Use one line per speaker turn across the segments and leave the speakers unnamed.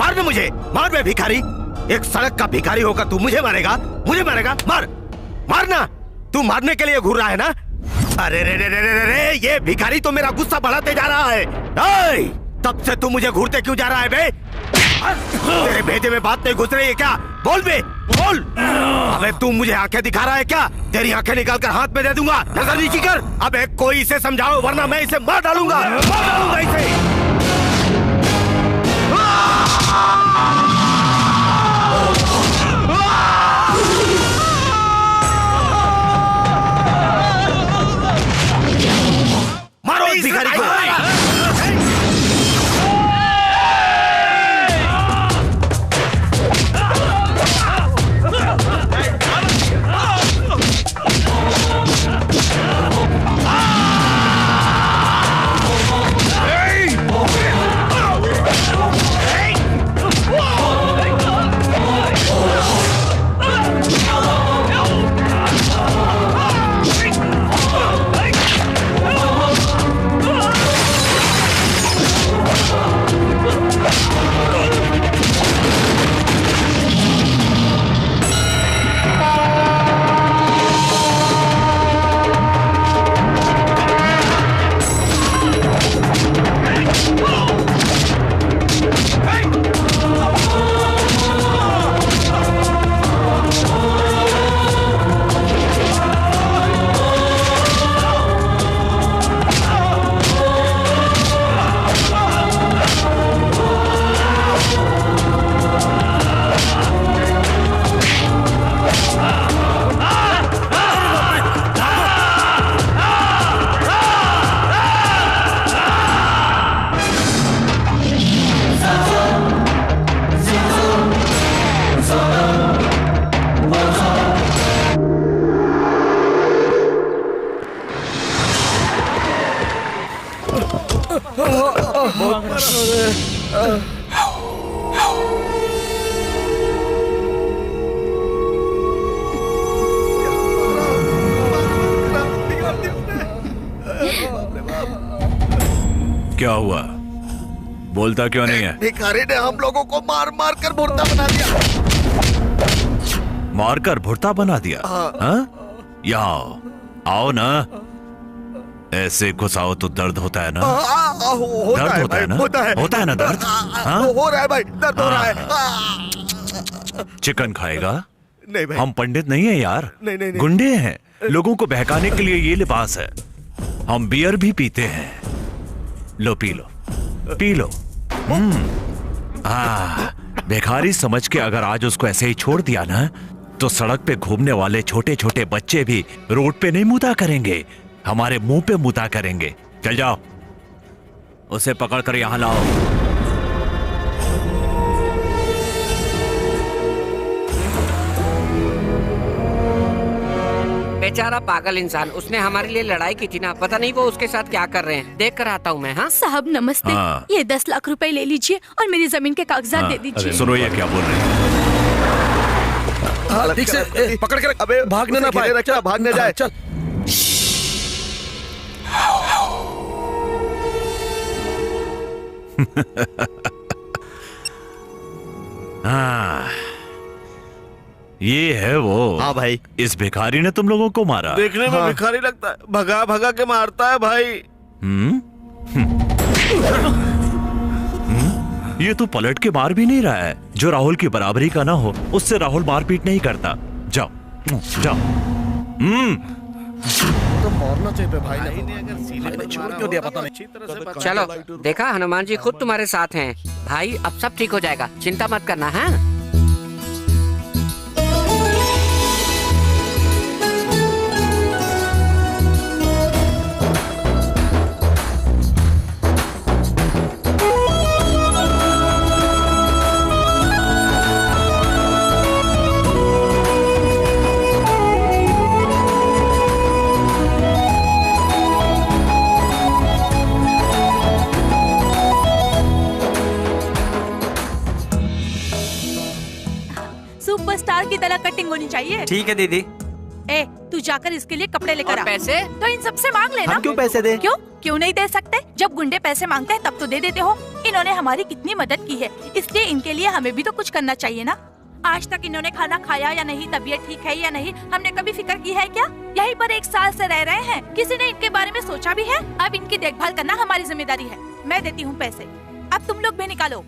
मार बे मुझे, मार बे भिखारी। एक सड़क का भिखारी होकर तू मुझे मारेगा, मुझे मारेगा? मार, मारना। तू मारने के लिए घूर रहा है ना? अरे रे रे रे रे रे, ये भिखारी तो मेरा गुस्सा बढ़ाते जा रहा है। तब से तू मुझे घूरते क्यों जा रहा है बे? तेरे भेजे में बात नहीं घुस रही है क्या? बोल बे, बोल। अबे तू मुझे आंखें दिखा रहा है क्या? तेरी आंखें निकाल कर हाथ में दे दूंगा, नजर नीची कर। अबे कोई इसे समझाओ वरना मैं इसे मार डालूंगा, मार डालूंगा इसे। मारो इस भिखारी को।
क्या हुआ? बोलता क्यों नहीं है?
भिखारी ने हम लोगों को मार मार कर भुर्ता बना दिया।
मारकर भुर्ता बना दिया? हाँ? यहाँ आओ ना। ऐसे घुसाओ तो दर्द होता है ना? दर्द होता है ना? होता है ना दर्द?
हो रहा है भाई, दर्द हो रहा है।
चिकन खाएगा?
नहीं भाई,
हम पंडित नहीं है यार।
नहीं।
गुंडे हैं। लोगों को बहकाने के लिए ये लिबास है। हम बियर भी पीते हैं। लो पी लो, पी लो। भिखारी समझ के अगर आज उसको ऐसे ही छोड़ दिया ना, तो सड़क पे घूमने वाले छोटे छोटे बच्चे भी रोड पे नहीं मुता करेंगे, हमारे मुंह पे मुता करेंगे। चल जाओ, उसे पकड़कर यहां लाओ।
बेचारा पागल इंसान, उसने हमारे लिए लड़ाई की थी ना, पता नहीं वो उसके साथ क्या कर रहे हैं। देख कर आता हूँ मैं। हाँ
साहब नमस्ते। ये 10 लाख रुपए ले लीजिए और मेरी जमीन के कागजात दे दीजिए।
सुनो ये क्या बोल रहे हैं?
ठीक से पकड़ के रख। अबे भागने ना पाए, रखना भागने जाए। चल
ये है वो।
हाँ भाई,
इस भिखारी ने तुम लोगों को मारा।
देखने में भिखारी लगता है, भगा भगा के मारता है भाई।
ये तो पलट के मार भी नहीं रहा है। जो राहुल की बराबरी का ना हो, उससे राहुल मारपीट नहीं करता। जाओ जाओ।
तो मारना चाहिए भाई ने अगर सीने छोड़ क्यों दिया पता नहीं।
चलो देखा, हनुमान जी खुद तुम्हारे साथ हैं। भाई अब सब ठीक हो जाएगा, चिंता मत करना। है
सुपरस्टार की तरह कटिंग होनी चाहिए।
ठीक है दीदी।
ए तू जाकर इसके लिए कपड़े लेकर
और
आ।
पैसे?
तो इन सबसे मांग लेना।
हम क्यों पैसे दे?
क्यों नहीं दे सकते? जब गुंडे पैसे मांगते हैं तब तो दे देते हो। इन्होंने हमारी कितनी मदद की है, इसलिए इनके लिए हमें भी तो कुछ करना चाहिए ना। आज तक इन्होंने खाना खाया या नहीं, तबीयत ठीक है या नहीं, हमने कभी फिक्र की है क्या? यहीं पर 1 साल से रह रहे हैं, किसी ने इनके बारे में सोचा भी है? अब इनकी देखभाल करना हमारी जिम्मेदारी है। मैं देती हूँ पैसे, अब तुम लोग भी निकालो।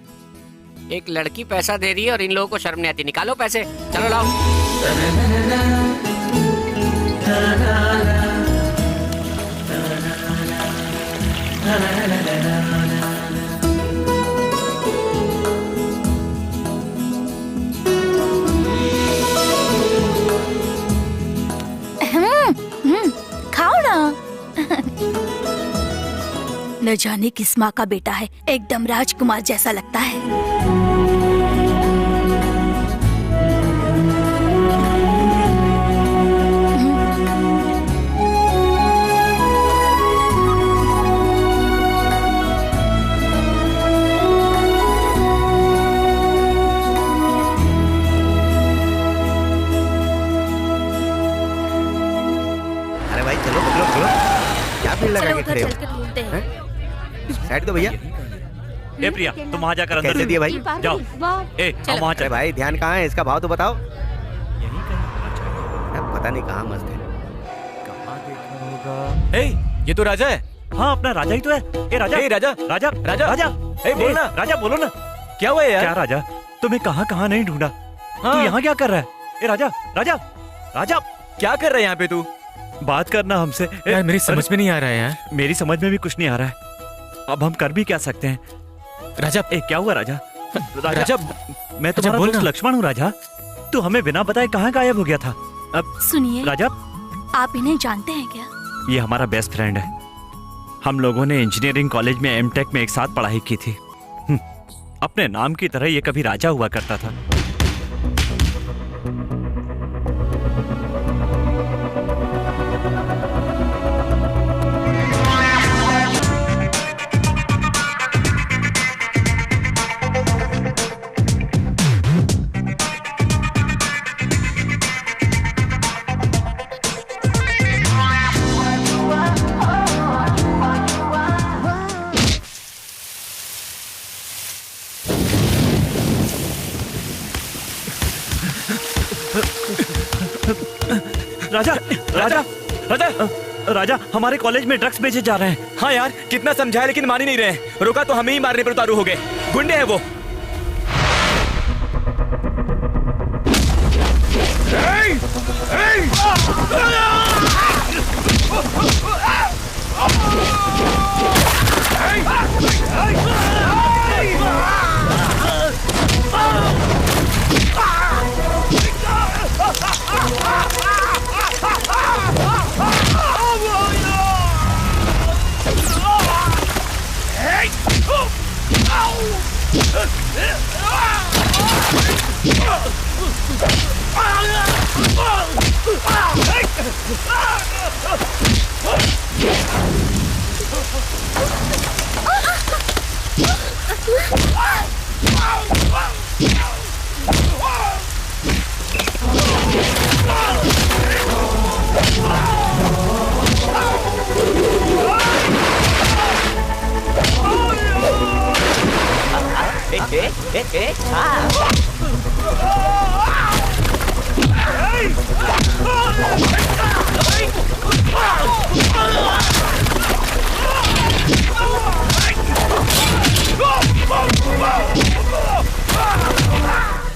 एक लड़की पैसा दे रही है और इन लोगों को शर्म नहीं आती। निकालो पैसे, चलो लाओ।
खाओ ना। न जाने किस माँ का बेटा है, एकदम राजकुमार जैसा लगता है।
अरे भाई चलो चलो चलो, क्या भीड़ लगा
चलो
के
उधर
खड़े हो?
चलकर ढूंढते हैं।
साइड दो भैया।
ए प्रिया, तुम वहाँ जाकर अंदर
कैसे दिए भाई?
जाओ। ए हम वहाँ
अरे
चल।
भाई ध्यान कहाँ है, इसका भाव तो बताओ।
यहीं कहीं होना चाहिए।
अब पता नहीं कहाँ मस्त है।
कहाँ देखा होगा?
ए, ये तो राजा है।
हाँ अपना राजा ही तो है। ए राजा,
ए, राजा,
राजा,
राजा,
राजा,
ए, बोल ना।
राजा बोलो ना।
क्या हुआ यार?
क्या राजा, तुम्हें कहाँ कहाँ नहीं ढूंढा?
हाँ।
तू यहाँ क्या कर रहा है? ए राजा, राजा, राजा,
क्या कर रहा है यहाँ पे तू?
बात करना हमसे।
यार मेरी समझ में नहीं आ रहा है यार।
मेरी समझ में भी कुछ नहीं आ रहा है। अब हम कर भी क्या सकते हैं?
राजा,
ए क्या हुआ राजा?
राजा,
मैं तुम्हारा
बोल
दोस्त
ना।
लक्ष्मण हूँ राजा। तू हमें बिना बताए कहाँ गायब हो गया था? अब
सुनिए,
राजा,
आप इन्हें जानते हैं क्या?
ये हमारा बेस्ट फ्रेंड है। हम लोगों ने इंजीनियरिंग कॉलेज में एमटेक में एक साथ पढ़ाई की थी। अपने नाम की तरह ये कभी राजा हुआ करता था। राजा, राजा,
राजा,
राजा, हमारे कॉलेज में ड्रग्स बेचे जा रहे हैं।
हाँ यार, कितना समझाया लेकिन मान ही नहीं रहे। रोका तो हमें ही मारने पर उतारू हो गए। गुंडे हैं वो।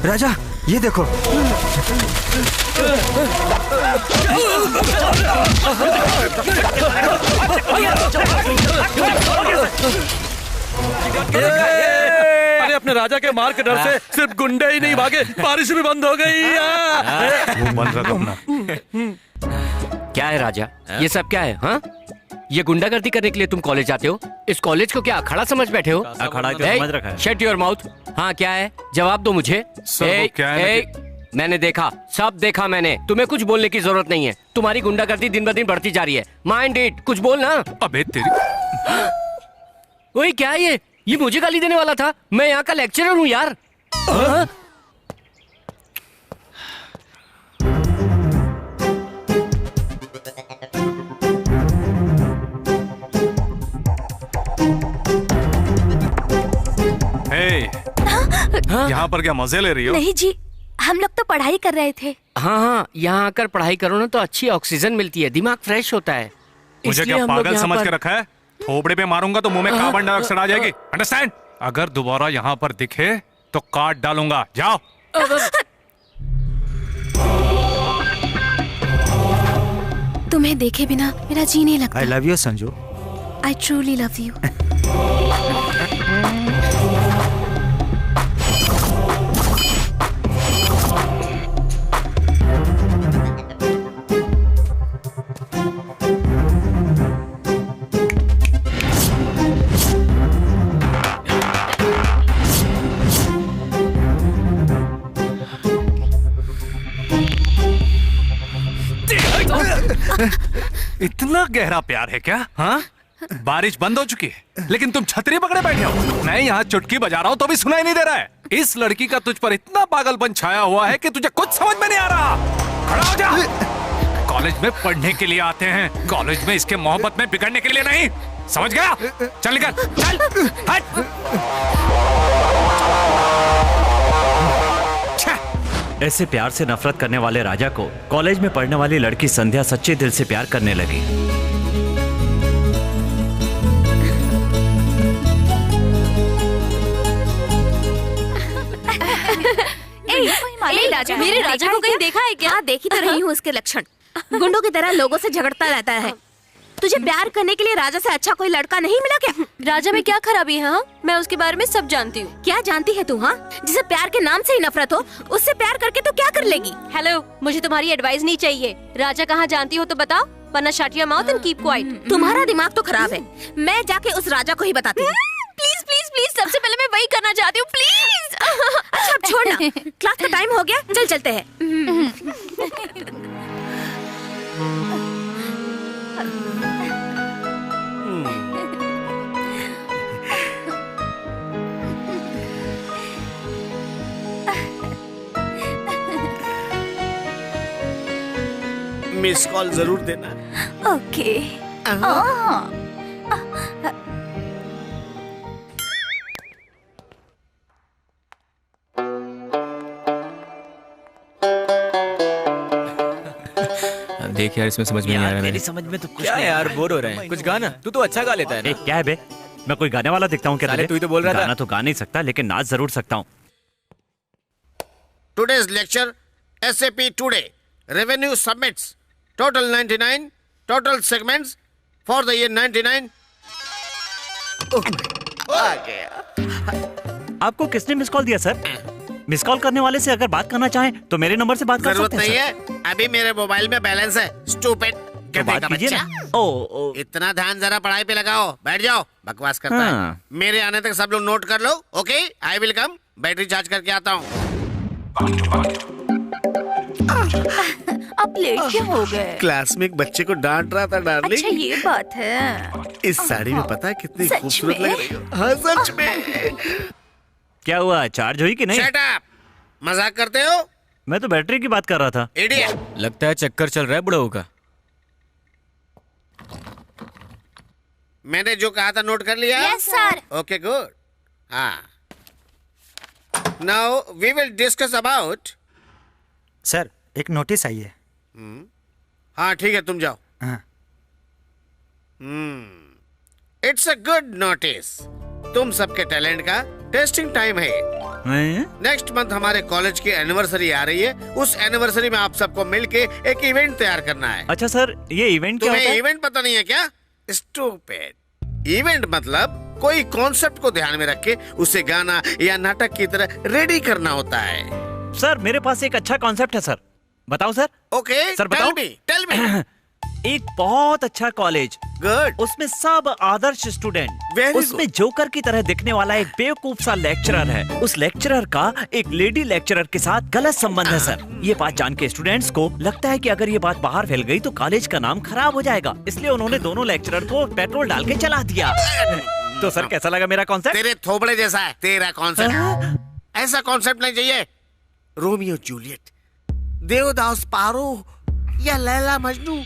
राजा ये देखो।
अरे अपने राजा के मार के डर से सिर्फ गुंडे ही नहीं भागे, बारिश भी बंद हो गई।
वो बंद रखो अपना।
क्या है राजा, ये सब क्या है? हाँ, ये गुंडागर्दी करने के लिए तुम कॉलेज जाते हो? इस कॉलेज को क्या अखाड़ा समझ बैठे हो?
अखाड़ा तो समझ रखा है।
Shut your mouth. हाँ क्या है, जवाब दो मुझे। मैंने देखा, सब देखा मैंने। तुम्हें कुछ बोलने की जरूरत नहीं है। तुम्हारी गुंडागर्दी दिन ब दिन बढ़ती जा रही है। माइंड इट, कुछ बोल ना।
अबे तेरी।
ओए क्या है ये मुझे गाली देने वाला था? मैं यहाँ का लेक्चरर हूँ यार।
यहाँ पर क्या मजे ले रही हो?
नहीं जी, हम लोग तो पढ़ाई कर रहे थे।
हाँ हाँ, यहाँ आकर पढ़ाई करो ना तो अच्छी ऑक्सीजन मिलती है, दिमाग फ्रेश होता है।
मुझे
इसलिए
क्या
हम लोग
पागल
यहाँ
समझ
पर-
के रखा है? थोबड़े पे मारूंगा तो मुंह में कार्बन डाइऑक्साइड आ जाएगी। अंडरस्टैंड? अगर दोबारा यहाँ पर दिखे तो काट डालूंगा। जाओ।
तुम्हें देखे बिना मेरा जी नहीं लगता।
आई love you Sanju.
I truly love you.
इतना गहरा प्यार है क्या? हाँ, बारिश बंद हो चुकी है लेकिन तुम छतरी पकड़े बैठे हो। मैं यहाँ चुटकी बजा रहा हूँ तो भी सुनाई नहीं दे रहा है। इस लड़की का तुझ पर इतना पागलपन छाया हुआ है कि तुझे कुछ समझ में नहीं आ रहा। खड़ा हो जा। कॉलेज में पढ़ने के लिए आते हैं, कॉलेज में इसके मोहब्बत में बिगड़ने के लिए नहीं। समझ गया? चल निकल, चल हट।
ऐसे प्यार से नफरत करने वाले राजा को कॉलेज में पढ़ने वाली लड़की संध्या सच्चे दिल से प्यार करने लगी।
राजा, मेरे राजा को कहीं देखा है क्या? हाँ, देखी तो रही हूँ उसके लक्षण। गुंडों की तरह लोगों से झगड़ता रहता है। तुझे प्यार करने के लिए राजा से अच्छा कोई लड़का नहीं मिला क्या? राजा में क्या खराबी है? हाँ, मैं उसके बारे में सब जानती हूँ। क्या जानती है तू? हाँ, जिसे प्यार के नाम से ही नफरत हो, उससे प्यार करके तू क्या कर लेगी? हेलो, मुझे तुम्हारी एडवाइस नहीं चाहिए। राजा कहाँ जानती हो तो बताओ, वरना shut your mouth and keep quiet. तुम्हारा दिमाग तो खराब है। मैं जाके उस राजा को ही बताती हूँ। प्लीज प्लीज प्लीज, सबसे पहले मैं वही करना चाहती हूँ, प्लीज। अच्छा अब छोड़ना, क्लास का टाइम हो गया, चल चलते हैं।
मिस कॉल जरूर देना।
ओके।
देख यार, इसमें समझ में नहीं आ रहा है।
मेरी समझ में तो कुछ
क्या
नहीं
यार, बोर हो रहे हैं। कुछ गाना, तू तो अच्छा गा लेता है
ए,
ना।
क्या है बे? मैं कोई गाने वाला दिखता हूँ क्या?
साले
तुझे?
तू ही तो बोल रहा था।
गाना तो गा नहीं सकता लेकिन नाच जरूर सकता हूँ।
Today's lecture, SAP Today. Revenue submits. Total 99. Total segments for the year 99. आ गया।
आपको किसने मिस कॉल दिया सर? मिस कॉल करने वाले से अगर बात करना चाहें तो मेरे नंबर से बात कर
जरूरत
सकते हैं
नहीं
सर।
है, अभी मेरे मोबाइल में बैलेंस है। स्टूपिड
तो बात कीजिए ना। ओ,
इतना ध्यान जरा पढ़ाई पे लगाओ। बैठ जाओ, बकवास करता
हाँ।
है। मेरे आने तक सब लोग नोट कर लो। Okay, I will come. Battery charge करके आता हूँ।
अब लेट क्यों हो गए?
क्लास में एक बच्चे को डांट रहा था डार्लिंग।
अच्छा ये बात है।
इस साड़ी में पता है कितनी
सच
खूबसूरत
में?
लग रही हो। हाँ सच में।
क्या हुआ, चार्ज हुई कि नहीं?
Shut up! मजाक करते हो?
मैं तो बैटरी की बात कर रहा था।
इडियट।
लगता है चक्कर चल रहा है बुढ़ऊ का।
मैंने जो कहा था नोट कर लिया?
Yes, sir.
Okay good. हाँ, now we will discuss about.
Sir, एक नोटिस आई है।
हाँ ठीक है, तुम जाओ।
हाँ।
It's a good notice. तुम सबके टैलेंट का टेस्टिंग टाइम है। नेक्स्ट मंथ हमारे कॉलेज की एनिवर्सरी आ रही है। उस एनिवर्सरी में आप सबको मिलके एक इवेंट तैयार करना है।
अच्छा सर, ये इवेंट क्या होता
तुम्हें
है?
इवेंट पता नहीं है क्या? स्टूपिड। इवेंट मतलब कोई कॉन्सेप्ट को ध्यान में रख के उसे गाना या नाटक की तरह रेडी करना होता है।
सर, मेरे पास एक अच्छा कॉन्सेप्ट है सर। बताओ सर।
ओके,
सर बताओ।
Tell me.
एक बहुत अच्छा कॉलेज,
गुड।
उसमें सब आदर्श स्टूडेंट,
Very
उसमें जोकर की तरह दिखने वाला एक बेवकूफ सा लेक्चरर है। उस लेक्चरर का एक लेडी लेक्चरर के साथ गलत संबंध है सर। ये बात जान के स्टूडेंट्स को लगता है कि अगर ये बात बाहर फैल गई तो कॉलेज का नाम खराब हो जाएगा, इसलिए उन्होंने दोनों लेक्चरर को पेट्रोल डाल के जला दिया। तो सर कैसा लगा मेरा कॉन्सेप्ट?
तेरे थोबड़े जैसा है तेरा कॉन्सेप्ट। ऐसा कॉन्सेप्ट नहीं चाहिए। रोमियो जूलियट, देवदास पारो या लैला मजनू,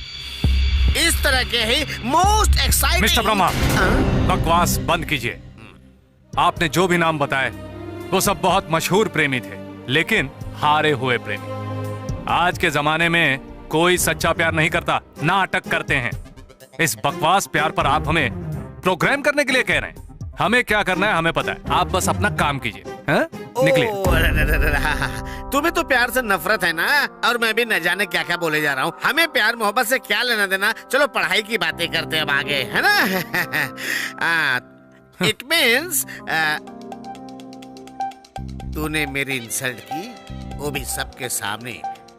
इस तरह के ही मोस्ट एक्साइटिंग।
मिस्टर ब्रह्मा, बकवास बंद कीजिए। आपने जो भी नाम बताए वो सब बहुत मशहूर प्रेमी थे, लेकिन हारे हुए प्रेमी। आज के जमाने में कोई सच्चा प्यार नहीं करता, नाटक करते हैं। इस बकवास प्यार पर आप हमें प्रोग्राम करने के लिए कह रहे हैं। हमें क्या करना है हमें पता है, आप बस अपना काम कीजिए। निकलिए।
तुम्हें तो प्यार से नफरत है ना, और मैं भी न जाने क्या क्या बोले जा रहा हूँ। हमें प्यार मोहब्बत से क्या लेना देना। चलो पढ़ाई की बातें करते हैं अब आगे, है ना। इट मीन्स तूने मेरी इंसल्ट की, वो भी सबके सामने,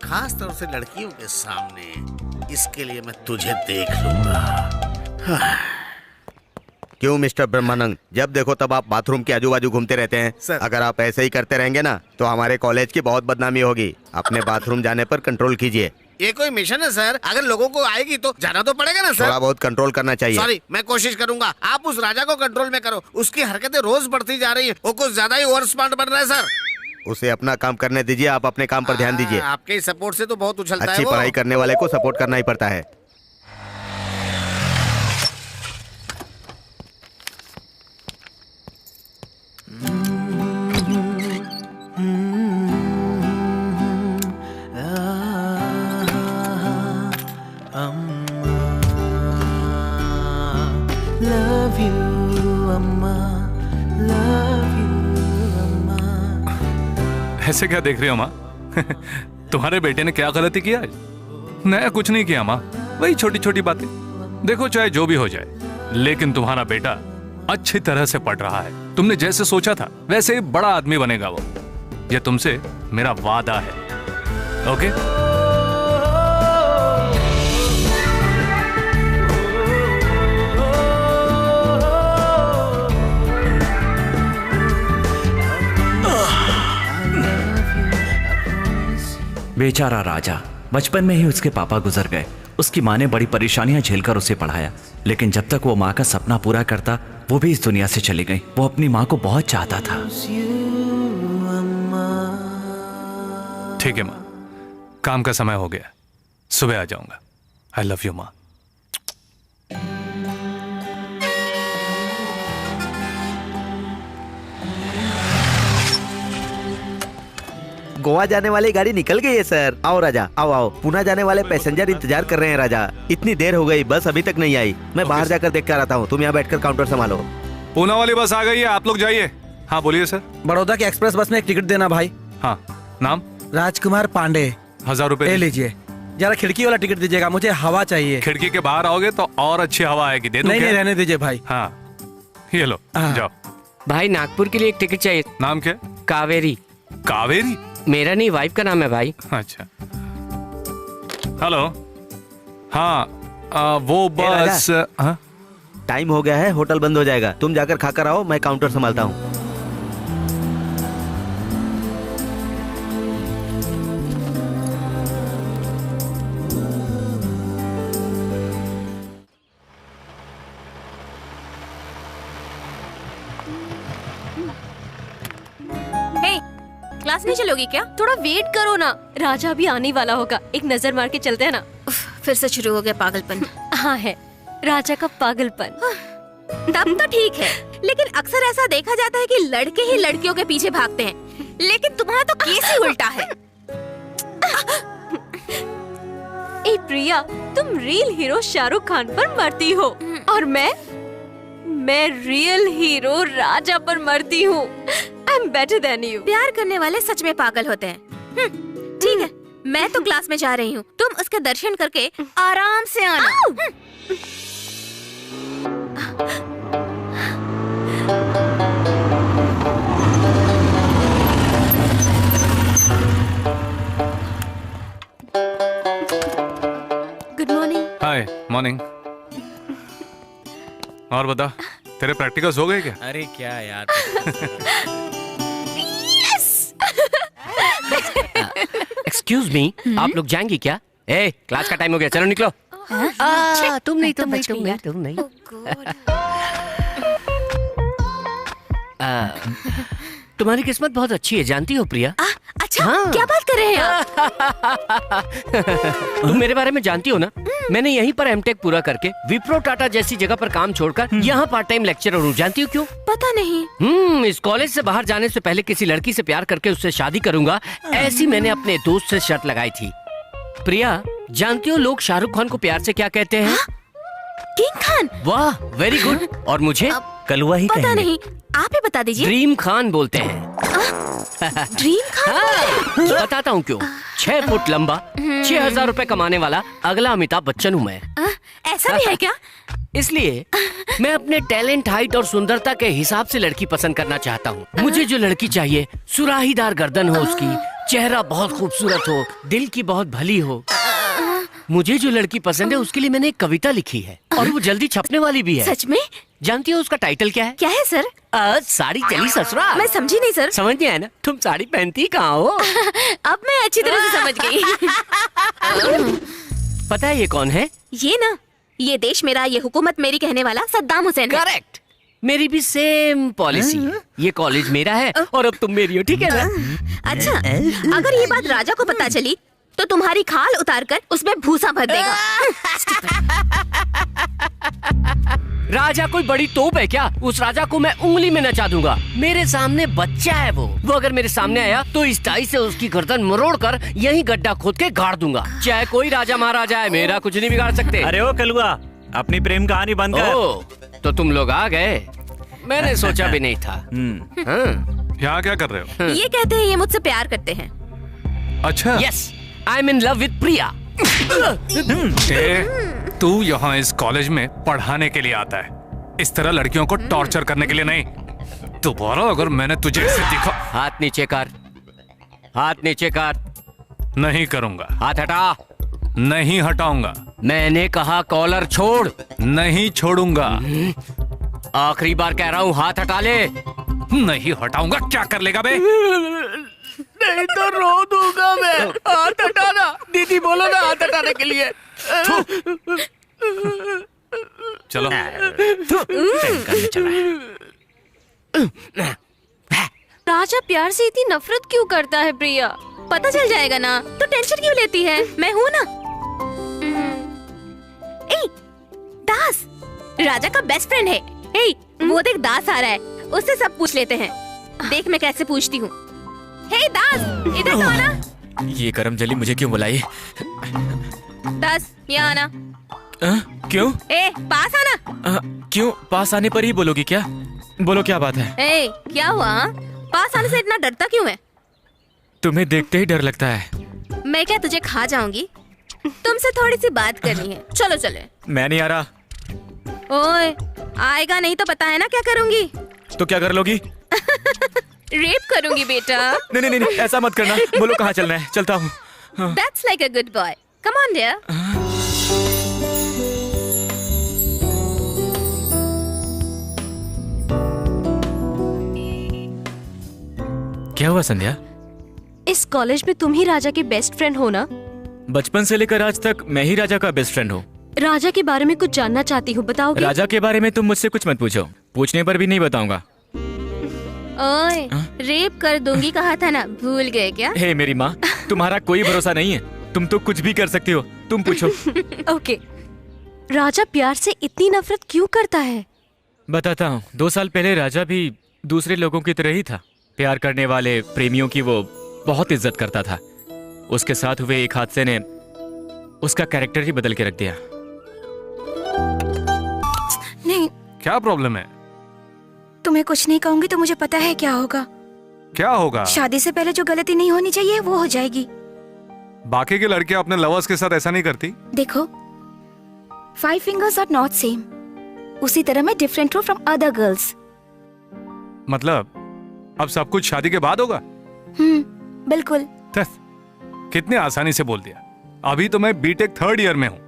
खास तौर से लड़कियों के सामने। इसके लिए मैं तुझे देख लूंगा।
क्यों मिस्टर ब्रह्मानंद, जब देखो तब आप बाथरूम के आजू बाजू घूमते रहते हैं।
सर।
अगर आप ऐसे ही करते रहेंगे ना तो हमारे कॉलेज की बहुत बदनामी होगी। अपने बाथरूम जाने पर कंट्रोल कीजिए।
ये कोई मिशन है सर, अगर लोगों को आएगी तो जाना तो पड़ेगा ना सर।
थोड़ा बहुत कंट्रोल करना चाहिए।
सॉरी, मैं कोशिश करूंगा। आप उस राजा को कंट्रोल में करो, उसकी हरकतें रोज बढ़ती जा रही है, वो कुछ ज्यादा ही ओवर स्मार्ट बन रहा है सर।
उसे अपना काम करने दीजिए, आप अपने काम पर ध्यान दीजिए।
आपके सपोर्ट से तो बहुत उछलता है
अच्छी
वो।
पढ़ाई करने वाले को सपोर्ट करना ही पड़ता है।
ऐसे क्या देख रही हो माँ? तुम्हारे बेटे ने क्या गलती किया आज? नया कुछ नहीं किया माँ, वही छोटी छोटी बातें। देखो चाहे जो भी हो जाए, लेकिन तुम्हारा बेटा अच्छी तरह से पढ़ रहा है। तुमने जैसे सोचा था वैसे ही बड़ा आदमी बनेगा वो। ये तुमसे मेरा वादा है। ओके?
बेचारा राजा, बचपन में ही उसके पापा गुजर गए। उसकी माँ ने बड़ी परेशानियां झेलकर उसे पढ़ाया, लेकिन जब तक वो माँ का सपना पूरा करता वो भी इस दुनिया से चली गई। वो अपनी माँ को बहुत चाहता था।
ठीक है माँ, काम का समय हो गया, सुबह आ जाऊंगा। आई लव यू माँ।
गोवा जाने वाली गाड़ी निकल गई है सर। आओ राजा, आओ आओ। पुणे जाने वाले पैसेंजर इंतजार कर रहे हैं राजा। इतनी देर हो गई, बस अभी तक नहीं आई। मैं बाहर जाकर देख कर आता हूँ, तुम यहाँ बैठकर काउंटर संभालो।
पूना वाली बस आ गई है, आप लोग जाइए। हाँ बोलिए सर।
बड़ौदा की एक्सप्रेस बस में एक टिकट देना भाई।
हाँ, नाम?
राजकुमार पांडे।
1000 रुपए
ले लीजिए। जरा खिड़की वाला टिकट दीजिएगा, मुझे हवा चाहिए।
खिड़की के बाहर आओगे तो और अच्छी हवा आएगी। दे दूं
नहीं
क्या?
नहीं, रहने दीजिए भाई।
हाँ ये लो, जाओ।
भाई नागपुर के लिए एक टिकट चाहिए।
नाम क्या?
कावेरी।
कावेरी?
मेरा नहीं, वाइफ का नाम है भाई।
अच्छा। हेलो। हाँ वो बस। हाँ?
टाइम हो गया है, होटल बंद हो जाएगा। तुम जाकर खाकर आओ, मैं काउंटर संभालता हूँ।
क्लास नहीं चलोगी क्या? थोड़ा वेट करो ना, राजा भी आने वाला होगा। एक नजर मार के चलते हैं ना। फिर से शुरू हो गया पागलपन। हाँ है, राजा का पागलपन। तब तो ठीक है, लेकिन अक्सर ऐसा देखा जाता है कि लड़के ही लड़कियों के पीछे भागते हैं, लेकिन तुम्हारा तो केस ही उल्टा है। ए प्रिया, तुम रियल हीरो शाहरुख खान पर मरती हो और मैं रियल हीरो राजा पर मरती हूँ। I'm better than you. प्यार करने वाले सच में पागल होते हैं। ठीक है, मैं तो क्लास में जा रही हूँ, तुम उसके दर्शन करके आराम से आना। Good morning.
Hi, morning. और बता, तेरे प्रैक्टिकल्स हो गए क्या?
अरे क्या यार।
एक्सक्यूज मी, आप लोग जाएंगी क्या? ए, क्लास का टाइम हो गया, चलो निकलो। तुम नहीं। तुम्हारी किस्मत बहुत अच्छी है, जानती हो प्रिया।
अच्छा
हाँ।
क्या बात कर रहे हैं आप?
तुम मेरे बारे में जानती हो ना, मैंने यहीं पर एमटेक पूरा करके विप्रो टाटा जैसी जगह पर काम छोड़कर यहाँ पार्ट टाइम लेक्चरर हूँ। जानती हो क्यों?
पता नहीं।
इस कॉलेज से बाहर जाने से पहले किसी लड़की से प्यार करके उससे शादी करूंगा, ऐसी मैंने अपने दोस्त से शर्त लगाई थी। प्रिया, जानती हो लोग शाहरुख खान को प्यार से क्या कहते हैं?
किंग खान।
वाह, वेरी गुड। और मुझे
कलुआ ही
पता
कहेंगे।
नहीं, आप ही बता दीजिए।
ड्रीम खान बोलते हैं।
ड्रीम खान।
हाँ, बताता हूँ क्यों। 6 फुट लंबा, 6,000 रुपए कमाने वाला अगला अमिताभ बच्चन हूँ मैं।
ऐसा भी है क्या?
इसलिए मैं अपने टैलेंट, हाइट और सुंदरता के हिसाब से लड़की पसंद करना चाहता हूँ। मुझे जो लड़की चाहिए, सुराहीदार गर्दन हो उसकी, चेहरा बहुत खूबसूरत हो, दिल की बहुत भली हो। मुझे जो लड़की पसंद है उसके लिए मैंने एक कविता लिखी है और वो जल्दी छपने वाली भी है।
सच में?
जानती हो उसका टाइटल क्या है?
क्या है सर?
साड़ी चली ससुराल।
मैं समझी नहीं सर।
समझ नहीं आया ना? तुम साड़ी पहनती कहाँ हो?
अब मैं अच्छी तरह से समझ गई।
पता है ये कौन है?
ये ना, ये देश मेरा, ये हुकूमत मेरी कहने वाला सद्दाम हुसैन है।
करेक्ट। मेरी भी सेम पॉलिसी है। ये कॉलेज मेरा है और अब तुम मेरी हो, ठीक है ना?
अच्छा, अगर ये बात राजा को पता चली तो तुम्हारी खाल उतार कर उसमें भूसा भर देगा।
राजा कोई बड़ी तोप है क्या? उस राजा को मैं उंगली में नचा दूंगा। मेरे सामने बच्चा है वो अगर मेरे सामने आया तो इस टाई से उसकी गर्दन मरोड़ कर यही गड्ढा खोद के गाड़ दूंगा। चाहे कोई राजा महाराजा है, मेरा कुछ नहीं बिगाड़ सकते।
अरे ओ कलुआ, अपनी प्रेम कहानी बंद कर।
ओ, तो तुम लोग आ गए, मैंने सोचा भी नहीं था।
यहाँ क्या कर रहे हो?
ये कहते हैं ये मुझसे प्यार करते हैं।
अच्छा।
Yes, I am in love with Priya.
तू यहाँ इस कॉलेज में पढ़ाने के लिए आता है, इस तरह लड़कियों को टॉर्चर करने के लिए नहीं। दोबारा अगर मैंने तुझे ऐसे देखा।
हाथ नीचे कर, हाथ नीचे कर।
नहीं करूंगा।
हाथ हटा।
नहीं हटाऊंगा।
मैंने कहा कॉलर छोड़।
नहीं छोड़ूंगा।
आखिरी बार कह रहा हूँ, हाथ हटा ले।
नहीं हटाऊंगा। क्या कर लेगा बे?
नहीं तो रो दूंगा मैं। हाथ हटाना। दीदी बोलो ना हाथ हटाने के लिए।
चलो।
राजा प्यार से इतनी नफरत क्यों करता है प्रिया? पता चल जाएगा ना, तो टेंशन क्यों लेती है? मैं हूँ ना। ए, दास राजा का बेस्ट फ्रेंड है। ए, वो देख दास आ रहा है, उससे सब पूछ लेते हैं। देख मैं कैसे पूछती हूँ। हे दास, इधर तो आना।
ये करमजली मुझे क्यों बुलाई?
दास, यहाँ आना।
क्यों?
ए, पास आना।
क्यों? पास आने पर ही बोलोगी क्या? बोलो क्या बात है?
ए, क्या हुआ? पास आने से इतना डरता क्यों है?
तुम्हें देखते ही डर लगता है।
मैं क्या तुझे खा जाऊंगी? तुमसे थोड़ी सी बात करनी है। चलो चले।
मैं नहीं आ रहा।
ओए, आएगा नहीं तो पता है ना क्या करूंगी?
तो क्या कर लोगी?
रेप करूंगी बेटा।
नहीं नहीं नहीं, ऐसा मत करना। बोलो कहाँ चलना है, चलता हूँ।
That's like a good boy. Come on, dear.
क्या हुआ संध्या?
इस कॉलेज में तुम ही राजा के बेस्ट फ्रेंड हो ना?
बचपन से लेकर आज तक मैं ही राजा का बेस्ट फ्रेंड हूँ।
राजा के बारे में कुछ जानना चाहती हूँ, बताओगे?
राजा के बारे में तुम मुझसे कुछ मत पूछो, पूछने पर भी नहीं बताऊंगा।
ओए, रेप कर दूंगी कहा था ना, भूल गए क्या?
हे मेरी माँ, तुम्हारा कोई भरोसा नहीं है। तुम तो कुछ भी कर सकती हो, तुम पूछो।
ओके, राजा प्यार से इतनी नफरत क्यों करता है?
बताता हूँ। 2 साल पहले राजा भी दूसरे लोगों की तरह ही था। प्यार करने वाले प्रेमियों की वो बहुत इज्जत करता था। उसके साथ हुए एक हादसे ने उसका कैरेक्टर ही बदल के रख दिया।
नहीं,
क्या प्रॉब्लम है?
तुम्हें कुछ नहीं कहूंगी तो मुझे पता है क्या होगा।
क्या होगा?
शादी से पहले जो गलती नहीं होनी चाहिए वो हो जाएगी।
बाकी की लड़कियां अपने लवर्स के साथ ऐसा नहीं करती।
देखो, 5 fingers are not same. उसी तरह मैं डिफरेंट हूँ फ्रॉम अदर गर्ल्स।
मतलब अब सब कुछ शादी के बाद होगा?
बिल्कुल।
कितने आसानी से बोल दिया। अभी तो मैं बीटेक 3rd ईयर में हूँ।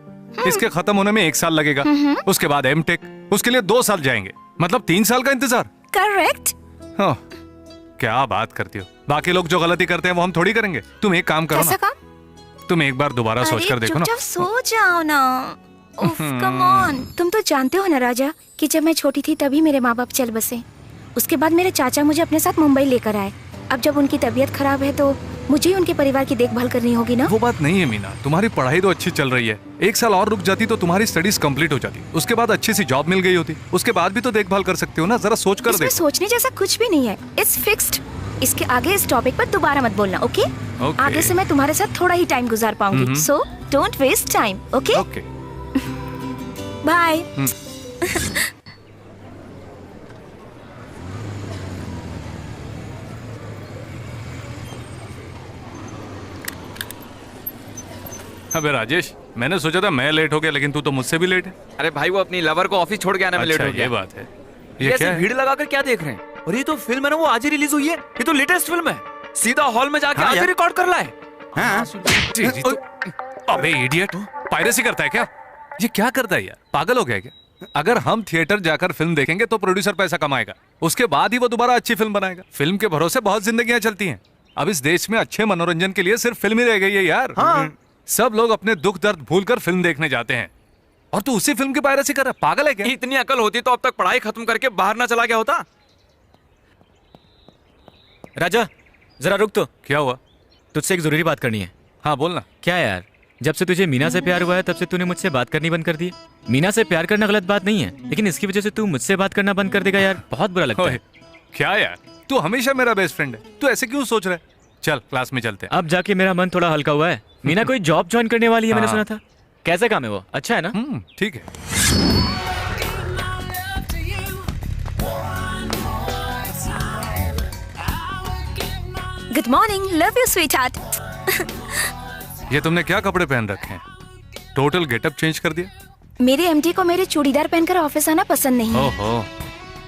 इसके खत्म होने में 1 साल लगेगा। उसके बाद एमटेक, उसके लिए 2 साल जाएंगे। मतलब 3 साल का इंतजार।
करेक्ट।
हाँ, क्या बात करती हो। बाकी लोग जो गलती करते हैं वो हम थोड़ी करेंगे। तुम एक काम करो ना, तुम एक बार दोबारा सोच कर देखो ना।
सो जाओ ना। Come on. तुम तो जानते हो ना राजा कि जब मैं छोटी थी तभी मेरे माँ बाप चल बसे। उसके बाद मेरे चाचा मुझे अपने साथ मुंबई लेकर आए। अब जब उनकी तबीयत खराब है तो मुझे ही उनके परिवार की देखभाल करनी होगी ना।
वो बात नहीं है मीना, तुम्हारी पढ़ाई तो अच्छी चल रही है। 1 साल और रुक जाती तो तुम्हारी स्टडीज कंप्लीट हो जाती, उसके बाद अच्छी सी जॉब मिल गई होती, उसके बाद भी तो देखभाल कर सकते हो ना। जरा सोच कर
इसमें
देखो।
सोचने जैसा कुछ भी नहीं है, इट्स फिक्स्ड। इसके आगे इस टॉपिक पर दोबारा मत बोलना, ओके? आगे से मैं तुम्हारे साथ थोड़ा ही टाइम गुजार पाऊंगी, so don't waste time, okay?
Okay
bye.
अबे राजेश, मैंने सोचा था मैं लेट हो गया, लेकिन तू तो मुझसे भी लेट है।
अरे भाई वो अपनी लवर को ऑफिस छोड़ के आने में लेट हो गया।
ये बात है।
ये
क्या
ऐसे
है?
भीड़ लगाकर क्या देख रहे हैं? और ये तो फिल्म है ना, वो आज ही रिलीज हुई है। ये तो लेटेस्ट फिल्म है, सीधा हॉल में जाके आज ही रिकॉर्ड कर लाए।
अबे इडियट, पायरेसी करता है क्या? ये क्या करता है यार, पागल हो गया क्या? अगर हम थिएटर जाकर फिल्म देखेंगे तो प्रोड्यूसर पैसा कमाएगा, उसके बाद ही वो दोबारा अच्छी फिल्म बनाएगा। फिल्म के भरोसे बहुत जिंदगियां चलती हैं। अब इस देश में अच्छे मनोरंजन के लिए सिर्फ फिल्म ही रह गई है यार। सब लोग अपने दुख दर्द भूलकर फिल्म देखने जाते हैं, और तू उसी फिल्म की पायरेसी कर रहा है। पागल है क्या?
इतनी अकल होती तो अब तक पढ़ाई खत्म करके बाहर ना चला गया होता।
राजा जरा रुक तो।
क्या हुआ?
तुझसे एक जरूरी बात करनी है।
हाँ बोलना।
क्या यार, जब से तुझे मीना से प्यार हुआ है तब से तूने मुझसे बात करनी बंद कर दी। मीना से प्यार करना गलत बात नहीं है, लेकिन इसकी वजह से तू मुझसे बात करना बंद कर देगा यार, बहुत बुरा लगता है।
क्या यार, तू हमेशा मेरा बेस्ट फ्रेंड है, तू ऐसे क्यों सोच रहा है? चल क्लास में चलते हैं।
अब जाके मेरा मन थोड़ा हल्का हुआ है। मीना कोई जॉब ज्वाइन करने वाली है, मैंने सुना था। कैसा काम है वो? अच्छा है ना?
ठीक है।
Good morning, love you sweet heart.
ये तुमने क्या कपड़े पहन रखे हैं? टोटल गेटअप चेंज कर दिया।
मेरे एमडी को मेरे चूड़ीदार पहनकर ऑफिस आना पसंद नहीं है।
ओहो।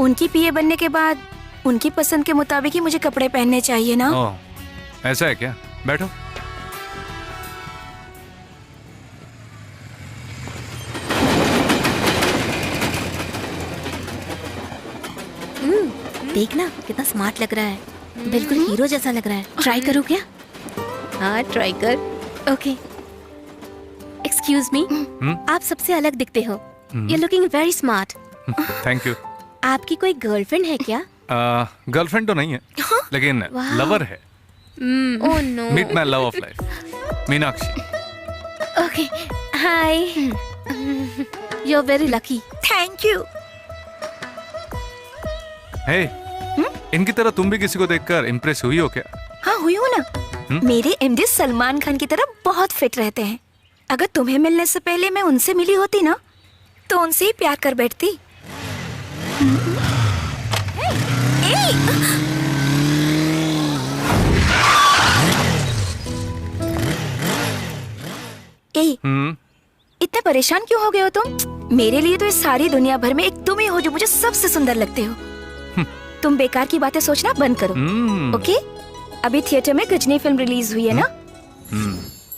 उनकी पीए बनने के बाद उनकी पसंद के मुताबिक ही मुझे कपड़े पहनने चाहिए ना।
ओह, ऐसा है क्या? बैठो।
देखना कितना स्मार्ट लग रहा है, बिल्कुल हीरो जैसा लग रहा है। ट्राई करूँ क्या? हाँ ट्राई कर। ओके। एक्सक्यूज मी, आप सबसे अलग दिखते हो। You looking very smart.
Thank you.
आपकी कोई गर्लफ्रेंड है क्या?
गर्लफ्रेंड तो नहीं है, लेकिन लवर है।
Oh no.
Meet my love of life, Meenakshi.
Okay, hi. You are very lucky. Thank you.
Hey, इनकी तरह तुम भी किसी को देखकर इम्प्रेस हुई हो क्या?
हाँ हुई हूँ ना। मेरे एमडी सलमान खान की तरह बहुत फिट रहते हैं। अगर तुम्हें मिलने से पहले मैं उनसे मिली होती ना, तो उनसे ही प्यार कर बैठती। इतने परेशान क्यों हो गए हो तुम? मेरे लिए तो इस सारी दुनिया भर में एक तुम ही हो जो मुझे सबसे सुंदर लगते हो। तुम बेकार की बातें सोचना बंद करो, ओके? अभी थिएटर में गजनी फिल्म रिलीज हुई है ना,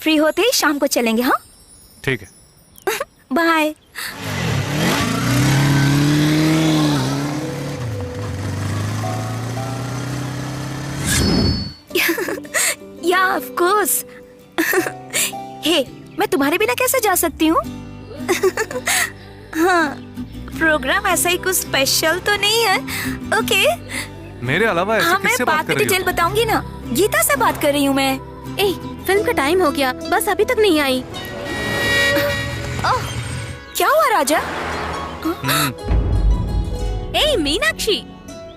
फ्री होते ही शाम को चलेंगे। हाँ
ठीक है,
बाय। या ऑफ कोर्स। हे, मैं तुम्हारे बिना कैसे जा सकती हूँ? हाँ, प्रोग्राम ऐसा ही कुछ स्पेशल तो नहीं है, ओके?
मेरे अलावा ऐसे
हाँ,
किससे
मैं
बात
बाद
कर
में
रही
डिटेल
हो?
बताऊंगी ना। गीता से बात कर रही हूँ मैं। ए, फिल्म का टाइम हो गया, बस अभी तक नहीं आई। ओह, क्या हुआ राजा?
ए मीनाक्षी,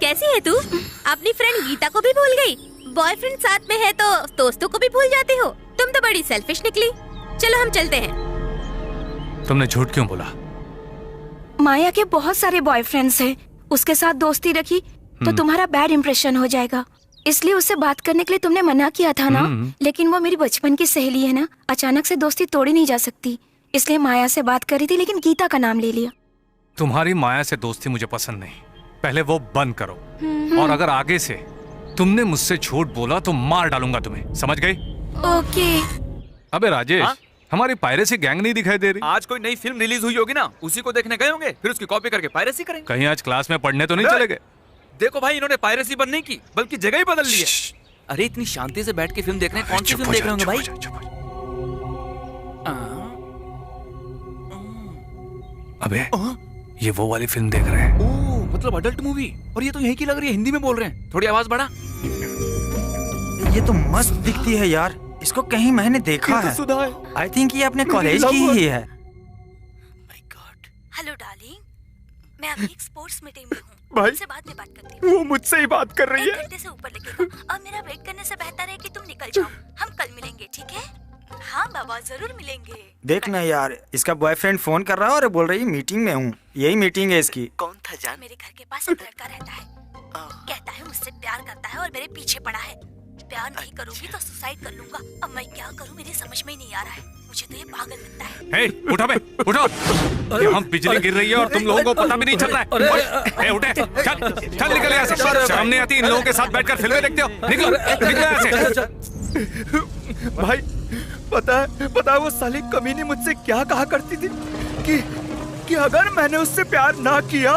कैसी है तू? अपनी फ्रेंड गीता को भी भूल गई? बॉयफ्रेंड साथ में है तो दोस्तों को भी भूल जाती हो? तुम तो बड़ी सेल्फिश निकली। चलो हम चलते हैं।
तुमने झूठ क्यों बोला?
माया के बहुत सारे बॉयफ्रेंड्स हैं, उसके साथ दोस्ती रखी तो तुम्हारा बैड इंप्रेशन हो जाएगा, इसलिए उससे बात करने के लिए तुमने मना किया था ना। लेकिन वो मेरी बचपन की सहेली है ना, अचानक से दोस्ती तोड़ी नहीं जा सकती, इसलिए माया से बात करी थी, लेकिन गीता का नाम ले लिया।
तुम्हारी माया से दोस्ती मुझे पसंद नहीं, पहले वो बंद करो। और अगर आगे से तुमने मुझसे झूठ बोला तो मार डालूंगा तुम्हें, समझ गई?
ओके।
अबे राजेश, हमारी पायरेसी गैंग नहीं दिखाई दे रही।
आज कोई नई फिल्म रिलीज हुई होगी ना, उसी को देखने गए होंगे, फिर उसकी कॉपी करके पायरेसी करेंगे।
कहीं आज क्लास में पढ़ने तो नहीं चले गए?
देखो भाई, इन्होंने पायरेसी बंद नहीं की, बल्कि जगह ही बदल ली है। अरे इतनी शांति से बैठ के फिल्म देख रहे हैं, कौन सी फिल्म देख रहे होंगे भाई?
अबे ये वो वाली फिल्म देख रहे हैं।
ओह, मतलब अडल्ट मूवी। और ये तो यहीं की लग रही है, हिंदी में बोल रहे हैं। थोड़ी आवाज बढ़ा।
ये तो मस्त दिखती है यार, इसको कहीं मैंने देखा है। आई थिंक ये अपने कॉलेज की ही है।
हेलो डार्लिंग, मैं अभी एक स्पोर्ट्स मीटिंग में हूँ।
भाई,
तुमसे बाद में बात करती हूँ।
वो मुझसे ही बात कर रही है।
1 घंटे से ऊपर लगेगा और मेरा वेट करने से बेहतर है कि तुम निकल जाओ। हम कल मिलेंगे, ठीक है? हाँ बाबा, जरूर मिलेंगे।
देख ना यार, इसका बॉयफ्रेंड फोन कर रहा है और बोल रही मीटिंग में हूँ। यही मीटिंग है इसकी।
कौन था जान? मेरे घर के पास एक लड़का रहता है, कहता है मुझसे प्यार करता है और मेरे पीछे पड़ा है। प्यार नहीं करूंगी तो सुसाइड कर लूंगा। अब मैं क्या करूं, मेरी समझ में ही नहीं आ रहा है। मुझे तो ये पागल लगता है।
हे, उठो बे, उठो। यहाँ बिजली गिर रही है और तुम लोगों को पता भी नहीं चल रहा है। उठे, चल निकल यहाँ से। शर्म नहीं आती इन लोगों के साथ बैठकर फिल्में देखते हो? निकलो, निकलो यहाँ से।
भाई पता है वो साली कमीनी मुझसे क्या कहा करती थी कि अगर मैंने उससे प्यार ना किया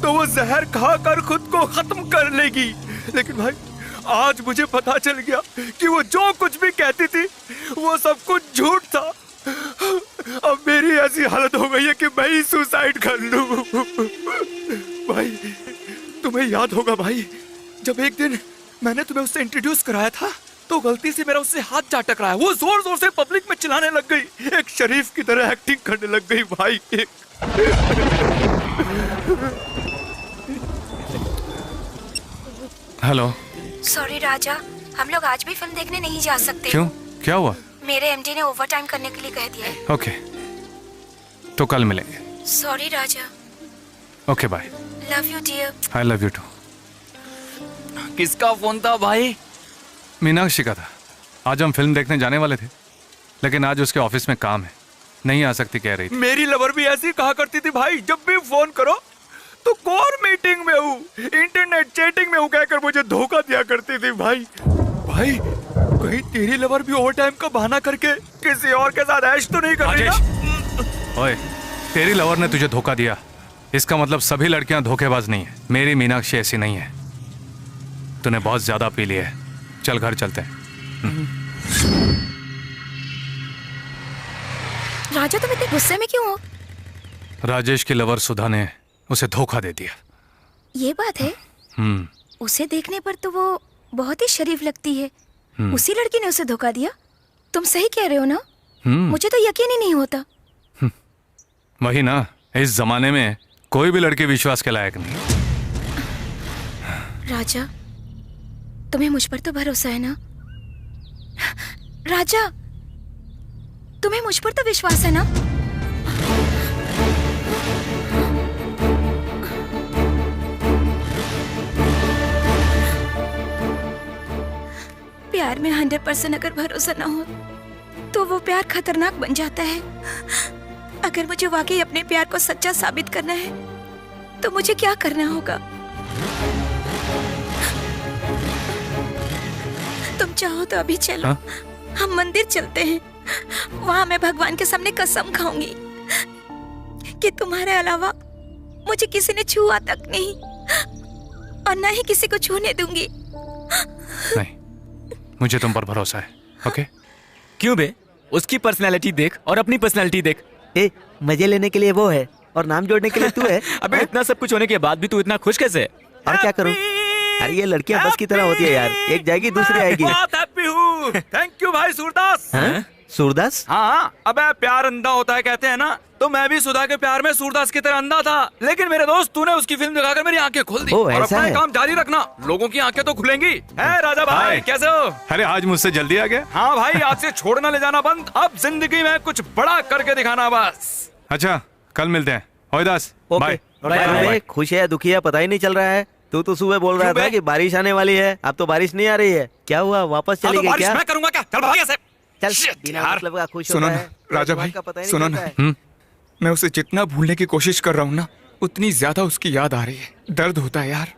तो वो जहर खाकर खुद को खत्म कर लेगी। लेकिन भाई आज मुझे पता चल गया कि वो जो कुछ भी कहती थी वो सब कुछ झूठ था। अब मेरी ऐसी हालत हो गई है कि मैं ही सुसाइड कर लूं। भाई तुम्हें याद होगा भाई, जब एक दिन मैंने तुम्हें उससे इंट्रोड्यूस कराया था तो गलती से मेरा उससे हाथ जा टकराया। वो जोर जोर से पब्लिक में चिल्लाने लग गई, एक शरीफ की तरह एक्टिंग करने लग गई भाई।
हेलो।
सॉरी राजा, हम लोग आज भी फिल्म देखने नहीं जा सकते।
क्यों, क्या हुआ?
मेरे एमडी ने ओवर टाइम करने के लिए कह दिया है।
ओके, तो कल मिलेंगे।
Sorry Raja.
Okay bye.
Love you dear.
I love you too.
किसका फोन था भाई?
मीनाक्षी का था। आज हम फिल्म देखने जाने वाले थे, लेकिन आज उसके ऑफिस में काम है, नहीं आ सकती कह रही थी।
मेरी लवर भी ऐसी कहा करती थी भाई, जब भी फोन करो तो कोर मीटिंग में हूँ, इंटरनेट चैटिंग में हूँ कहकर मुझे धोखा दिया करती थी भाई। भाई कहीं तेरी लवर भी ओवर टाइम का बहाना करके किसी और के साथ ऐश तो नहीं कर रही ना?
ओए, तेरी लवर ने तुझे धोखा दिया, इसका मतलब सभी लड़कियां धोखेबाज नहीं है। मेरी मीनाक्षी ऐसी नहीं है। तूने बहुत ज्यादा पी लिया है, चल घर चलते हैं।
राजा तुम इतने गुस्से में क्यों हो?
राजेश की लवर सुधा ने उसे धोखा दे दिया।
ये बात है? उसे देखने पर तो वो बहुत ही शरीफ लगती है। उसी लड़की ने उसे धोखा दिया? तुम सही कह रहे हो ना? मुझे तो यकीन ही नहीं होता।
वही ना, इस जमाने में कोई भी लड़की विश्वास के लायक नहीं।
राजा तुम्हें मुझ पर तो भरोसा है ना? राजा तुम्हें मुझ पर तो विश्वास है ना? प्यार में 100% अगर भरोसा ना हो तो वो प्यार खतरनाक बन जाता है। अगर मुझे वाकई अपने प्यार को सच्चा साबित करना है तो मुझे क्या करना होगा? तुम चाहो तो अभी चलो। हम मंदिर चलते हैं, वहां मैं भगवान के सामने कसम खाऊंगी कि तुम्हारे अलावा मुझे किसी ने छुआ तक नहीं और ना ही किसी को छूने दूंगी।
नहीं, मुझे तुम पर भरोसा है। ओके?
क्यों बे? उसकी पर्सनालिटी देख और अपनी पर्सनालिटी देख।
ए, मजे लेने के लिए वो है और नाम जोड़ने के लिए तू है।
अबे इतना सब कुछ होने के बाद भी तू इतना खुश कैसे है?
और क्या करूं? अरे ये लड़कियां बस की तरह होती है यार, एक जाएगी दूसरी आएगी।
बहुत हैप्पी हूँ। थैंक यू भाई सूरदास।
सूरदास?
हाँ, अबे प्यार अंधा होता है कहते हैं ना, तो मैं भी सुधा के प्यार में सूरदास की तरह अंधा था। लेकिन मेरे दोस्त तूने उसकी फिल्म दिखाकर मेरी आंखें खोल दी। और अपना काम जारी रखना, लोगों की आंखें तो खुलेंगी। है राजा भाई, कैसे हो?
अरे आज मुझसे जल्दी आ गया।
हाँ भाई, आज से छोड़ना ले जाना बंद, अब जिंदगी में कुछ बड़ा करके दिखाना बस।
अच्छा, कल मिलते हैं। ओयदास,
बाय। खुश है दुखी है पता ही नहीं चल रहा है। तू तो सुबह बोल रहा था कि बारिश आने वाली है, अब तो बारिश नहीं आ रही है। क्या हुआ, वापस चली गई क्या?
मैं करूंगा क्या? चल भाग यहाँ से।
चल, बिना मतलब का खुश
सुनो
होता
ना
है।
राजा भाई, सुनो ना, मैं उसे जितना भूलने की कोशिश कर रहा हूँ ना, उतनी ज्यादा उसकी याद आ रही है। दर्द होता है यार।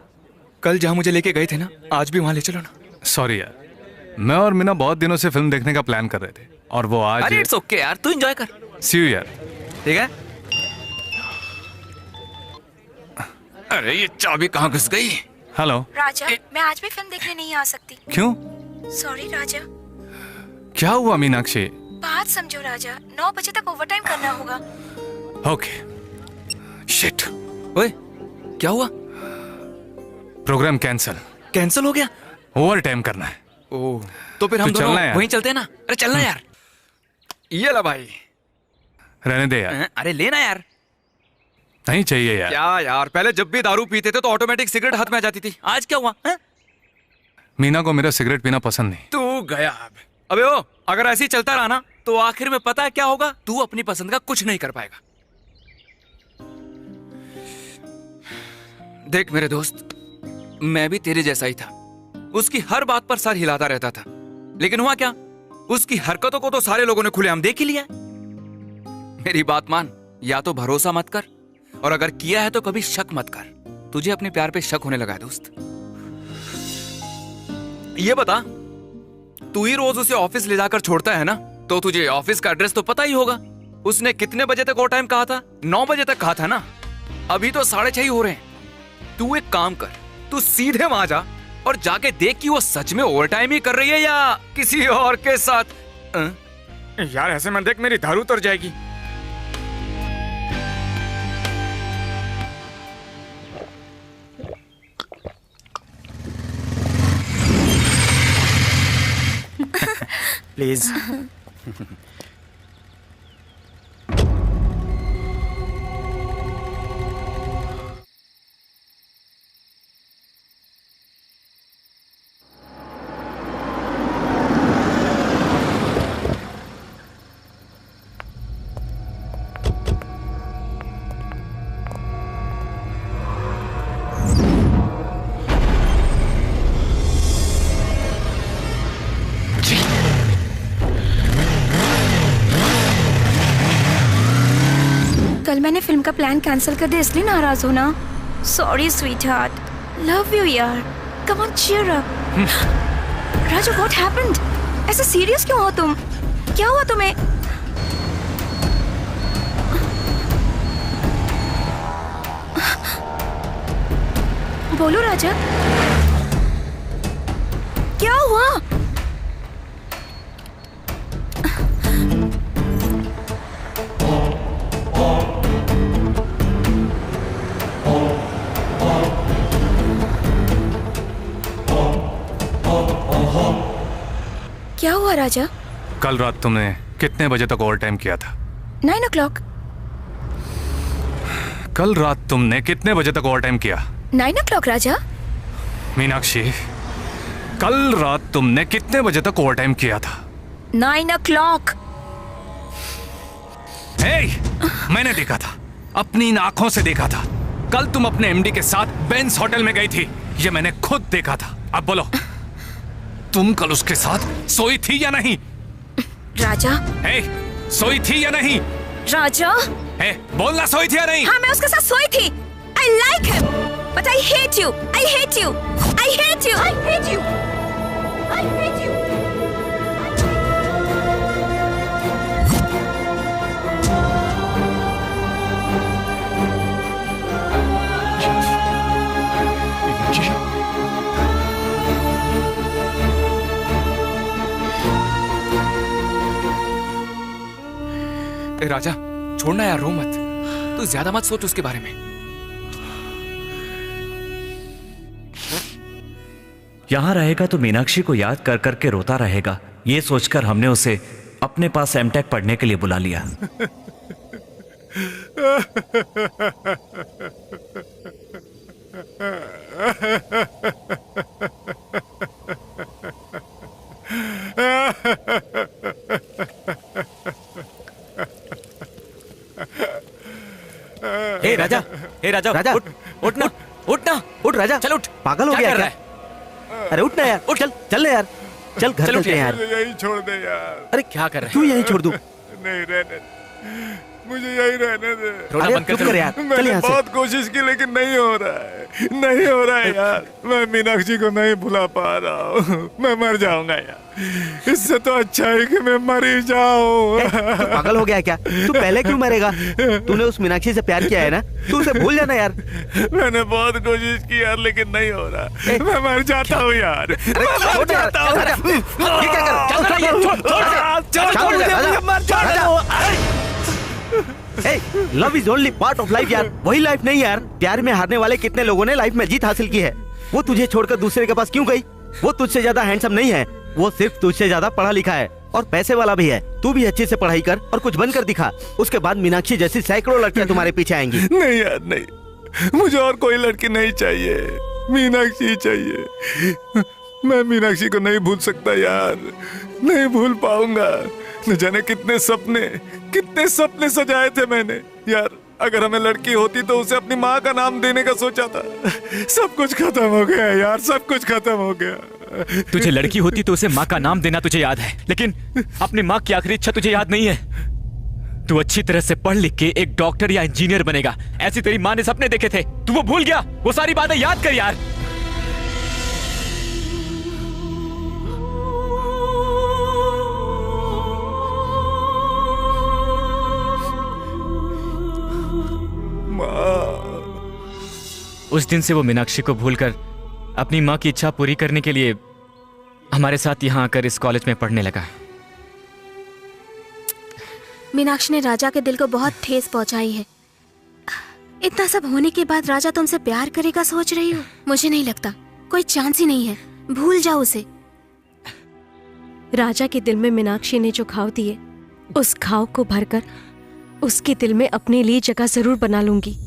कल जहाँ मुझे लेके गए थे ना, आज भी वहाँ ले चलो ना।
सॉरी यार, मैं और मीना बहुत दिनों से फिल्म देखने का प्लान कर रहे थे और वो आज।
अरे इट्स ओके यार, तू एंजॉय कर।
सी यू यार।
ठीक है। अरे ये चाबी कहाँ घुस गई?
हेलो
राजा, मैं आज भी फिल्म देखने नहीं आ सकती।
क्यों?
सॉरी राजा।
क्या हुआ मीनाक्षी?
बात समझो राजा, 9 बजे तक ओवर टाइम करना होगा।
ओके। शिट।
ओए, क्या हुआ?
Programme cancel.
कैंसिल हो गया?
ओवर टाइम करना है।
ओह, तो फिर हम
तो
दोनों
चलना यार।
वहीं चलते हैं ना। अरे चलना यार। ये ला भाई।
रहने दे यार।
अरे लेना यार।
नहीं चाहिए यार।
क्या यार, पहले जब भी दारू पीते थे तो ऑटोमेटिक सिगरेट हाथ में आ जाती थी, आज क्या हुआ है?
मीना को मेरा सिगरेट पीना पसंद नहीं।
तू गया अब। अबे ओ, अगर ऐसे ही चलता रहा ना तो आखिर में पता है क्या होगा? तू अपनी पसंद का कुछ नहीं कर पाएगा। देख मेरे दोस्त, मैं भी तेरे जैसा ही था। उसकी हर बात पर सर हिलाता रहता था, लेकिन हुआ क्या? उसकी हरकतों को तो सारे लोगों ने खुलेआम देख ही लिया। मेरी बात मान, या तो भरोसा मत कर, और अगर किया है तो कभी शक मत कर। तुझे अपने प्यार पे शक होने लगा है दोस्त। ये बता, तू ही रोज उसे ऑफिस ले जाकर छोड़ता है ना, तो तुझे ऑफिस का एड्रेस तो पता ही होगा। उसने कितने बजे तक ओवर टाइम कहा था? 9 बजे तक कहा था ना। अभी तो 6:30 हो रहे हैं। तू एक काम कर, तू सीधे वहां जा और जाके देख कि वो सच में ओवर टाइम ही कर रही है या किसी और के साथ।
यार ऐसे में देख, मेरी दारू उतर जाएगी।
प्लीज।
कल मैंने फिल्म का प्लान कैंसिल कर दिया, इसलिए नाराज हो ना? Sorry sweet heart, love you यार, come on cheer up. Raju what happened? ऐसे सीरियस क्यों हो तुम? क्या हुआ तुम्हें? बोलो राजा, क्या हुआ? क्या हुआ राजा?
कल रात तुमने कितने बजे तक ओवर टाइम किया था?
9 o'clock।
कल रात तुमने कितने बजे तक ओवर टाइम किया?
9 o'clock राजा।
मीनाक्षी, कल रात तुमने कितने बजे तक ओवर टाइम किया था?
9 o'clock।
मैंने देखा था, अपनी इन आंखों से देखा था। कल तुम अपने एमडी के साथ बेंस होटल में गई थी, ये मैंने खुद देखा था। अब बोलो, तुम कल उसके साथ सोई थी या नहीं?
राजा,
सोई थी या नहीं?
राजा,
बोलना, सोई थी या नहीं?
हाँ, मैं उसके साथ सोई थी। I like him, but I hate you. I hate you. I hate you. I hate you. I hate you.
ए राजा, छोड़ना यार, रो मत। तू ज्यादा मत सोच उसके बारे में।
यहां रहेगा तो मीनाक्षी को याद कर करके रोता रहेगा। ये सोचकर हमने उसे अपने पास एमटेक पढ़ने के लिए बुला लिया।
हे राजा, राजा
उठ ना,
उठ राजा,
चल उठ।
पागल हो गया क्या? अरे उठ ना यार, उठ, चल ना यार, चल घर चलते हैं यार।
यही छोड़ दे यार।
अरे क्या कर रहे
क्यों यहीं छोड़ दूं?
नहीं रहने, मुझे यही रहने दे।
अरे चुप कर यार, चल
मैंने
यहाँ से।
बहुत कोशिश की लेकिन नहीं हो रहा है, नहीं हो रहा है यार। मैं मीनाक्षी को नहीं भुला पा रहा हूँ। मैं मर जाऊंगा यार, इससे तो अच्छा है कि मैं मर ही जाऊं।
तू पागल हो गया क्या? तू पहले क्यों मरेगा? तूने उस मीनाक्षी से प्यार किया है ना, तू उसे भूल जाना यार।
मैंने बहुत कोशिश की यार, लेकिन नहीं हो रहा। मैं मर जाता हूँ यार, मैं मर जाता हूँ।
ये क्या कर? Love is only part of life यार, वही लाइफ नहीं यार। प्यार में हारने वाले कितने लोगों ने लाइफ में जीत हासिल की है। वो तुझे छोड़कर दूसरे के पास क्यों गई? वो तुझसे ज्यादा हैंडसम नहीं है, वो सिर्फ तुझसे ज्यादा पढ़ा लिखा है और पैसे वाला भी है। तू भी अच्छे से पढ़ाई कर और कुछ बनकर दिखा, उसके बाद मीनाक्षी जैसी सैकड़ों लड़कियां तुम्हारे पीछे आएंगी।
नहीं यार नहीं, मुझे और कोई लड़की नहीं चाहिए, मीनाक्षी चाहिए। मैं मीनाक्षी को नहीं भूल सकता यार, नहीं भूल पाऊंगा। न जाने कितने सपने सजाए थे मैंने यार। अगर हमें लड़की होती तो उसे अपनी माँ का नाम देने का सोचा था। सब कुछ खत्म हो गया यार, सब कुछ खत्म हो गया।
तुझे लड़की होती तो उसे माँ का नाम देना तुझे याद है, लेकिन अपनी माँ की आखिरी इच्छा तुझे याद नहीं है। तू अच्छी तरह से पढ़ लिख के एक डॉक्टर या इंजीनियर बनेगा, ऐसी तेरी माँ ने सपने देखे थे। तू वो भूल गया? वो सारी बातें याद कर यार। उस दिन से वो मीनाक्षी को भूलकर अपनी माँ की इच्छा पूरी करने के लिए हमारे साथ यहाँ आकर इस कॉलेज में पढ़ने लगा।
मीनाक्षी ने राजा के दिल को बहुत ठेस पहुंचाई है। इतना सब होने के बाद राजा तुमसे प्यार करेगा सोच रही हो? मुझे नहीं लगता, कोई चांस ही नहीं है। भूल जाओ उसे।
राजा के दिल में मीनाक्षी ने जो घाव दिए, उस घाव को भरकर उसके दिल में अपने लिए जगह जरूर बना लूंगी।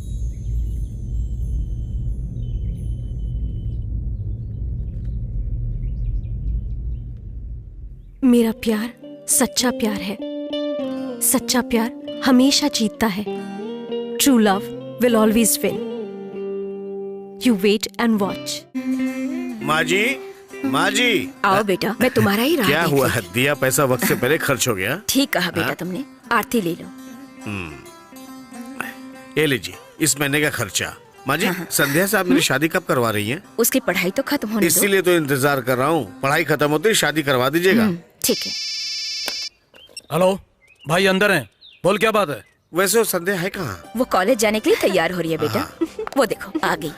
मेरा प्यार सच्चा प्यार है। सच्चा प्यार हमेशा जीतता है। True love will always win. You wait and watch.
माँ जी
आओ बेटा, मैं तुम्हारा ही राह
क्या
देख
हुआ
रही
है?
थी।
दिया पैसा वक्त से पहले खर्च हो गया।
ठीक कहा बेटा
हाँ?
तुमने। आरती ले लो।
ये लीजिए इस महीने का खर्चा। माँ जी संध्या से आप मेरी शादी कब करवा रही हैं?
उसकी पढ़ाई तो खत्म होने दो।
इसीलिए तो इंतजार कर रहा हूँ। पढ़ाई खत्म होते ही शादी करवा दीजिएगा।
ठीक है।
हेलो भाई, अंदर हैं। बोल क्या बात है?
वैसे वो संध्या है कहाँ?
वो कॉलेज जाने के लिए तैयार हो रही है बेटा। वो देखो आ गई।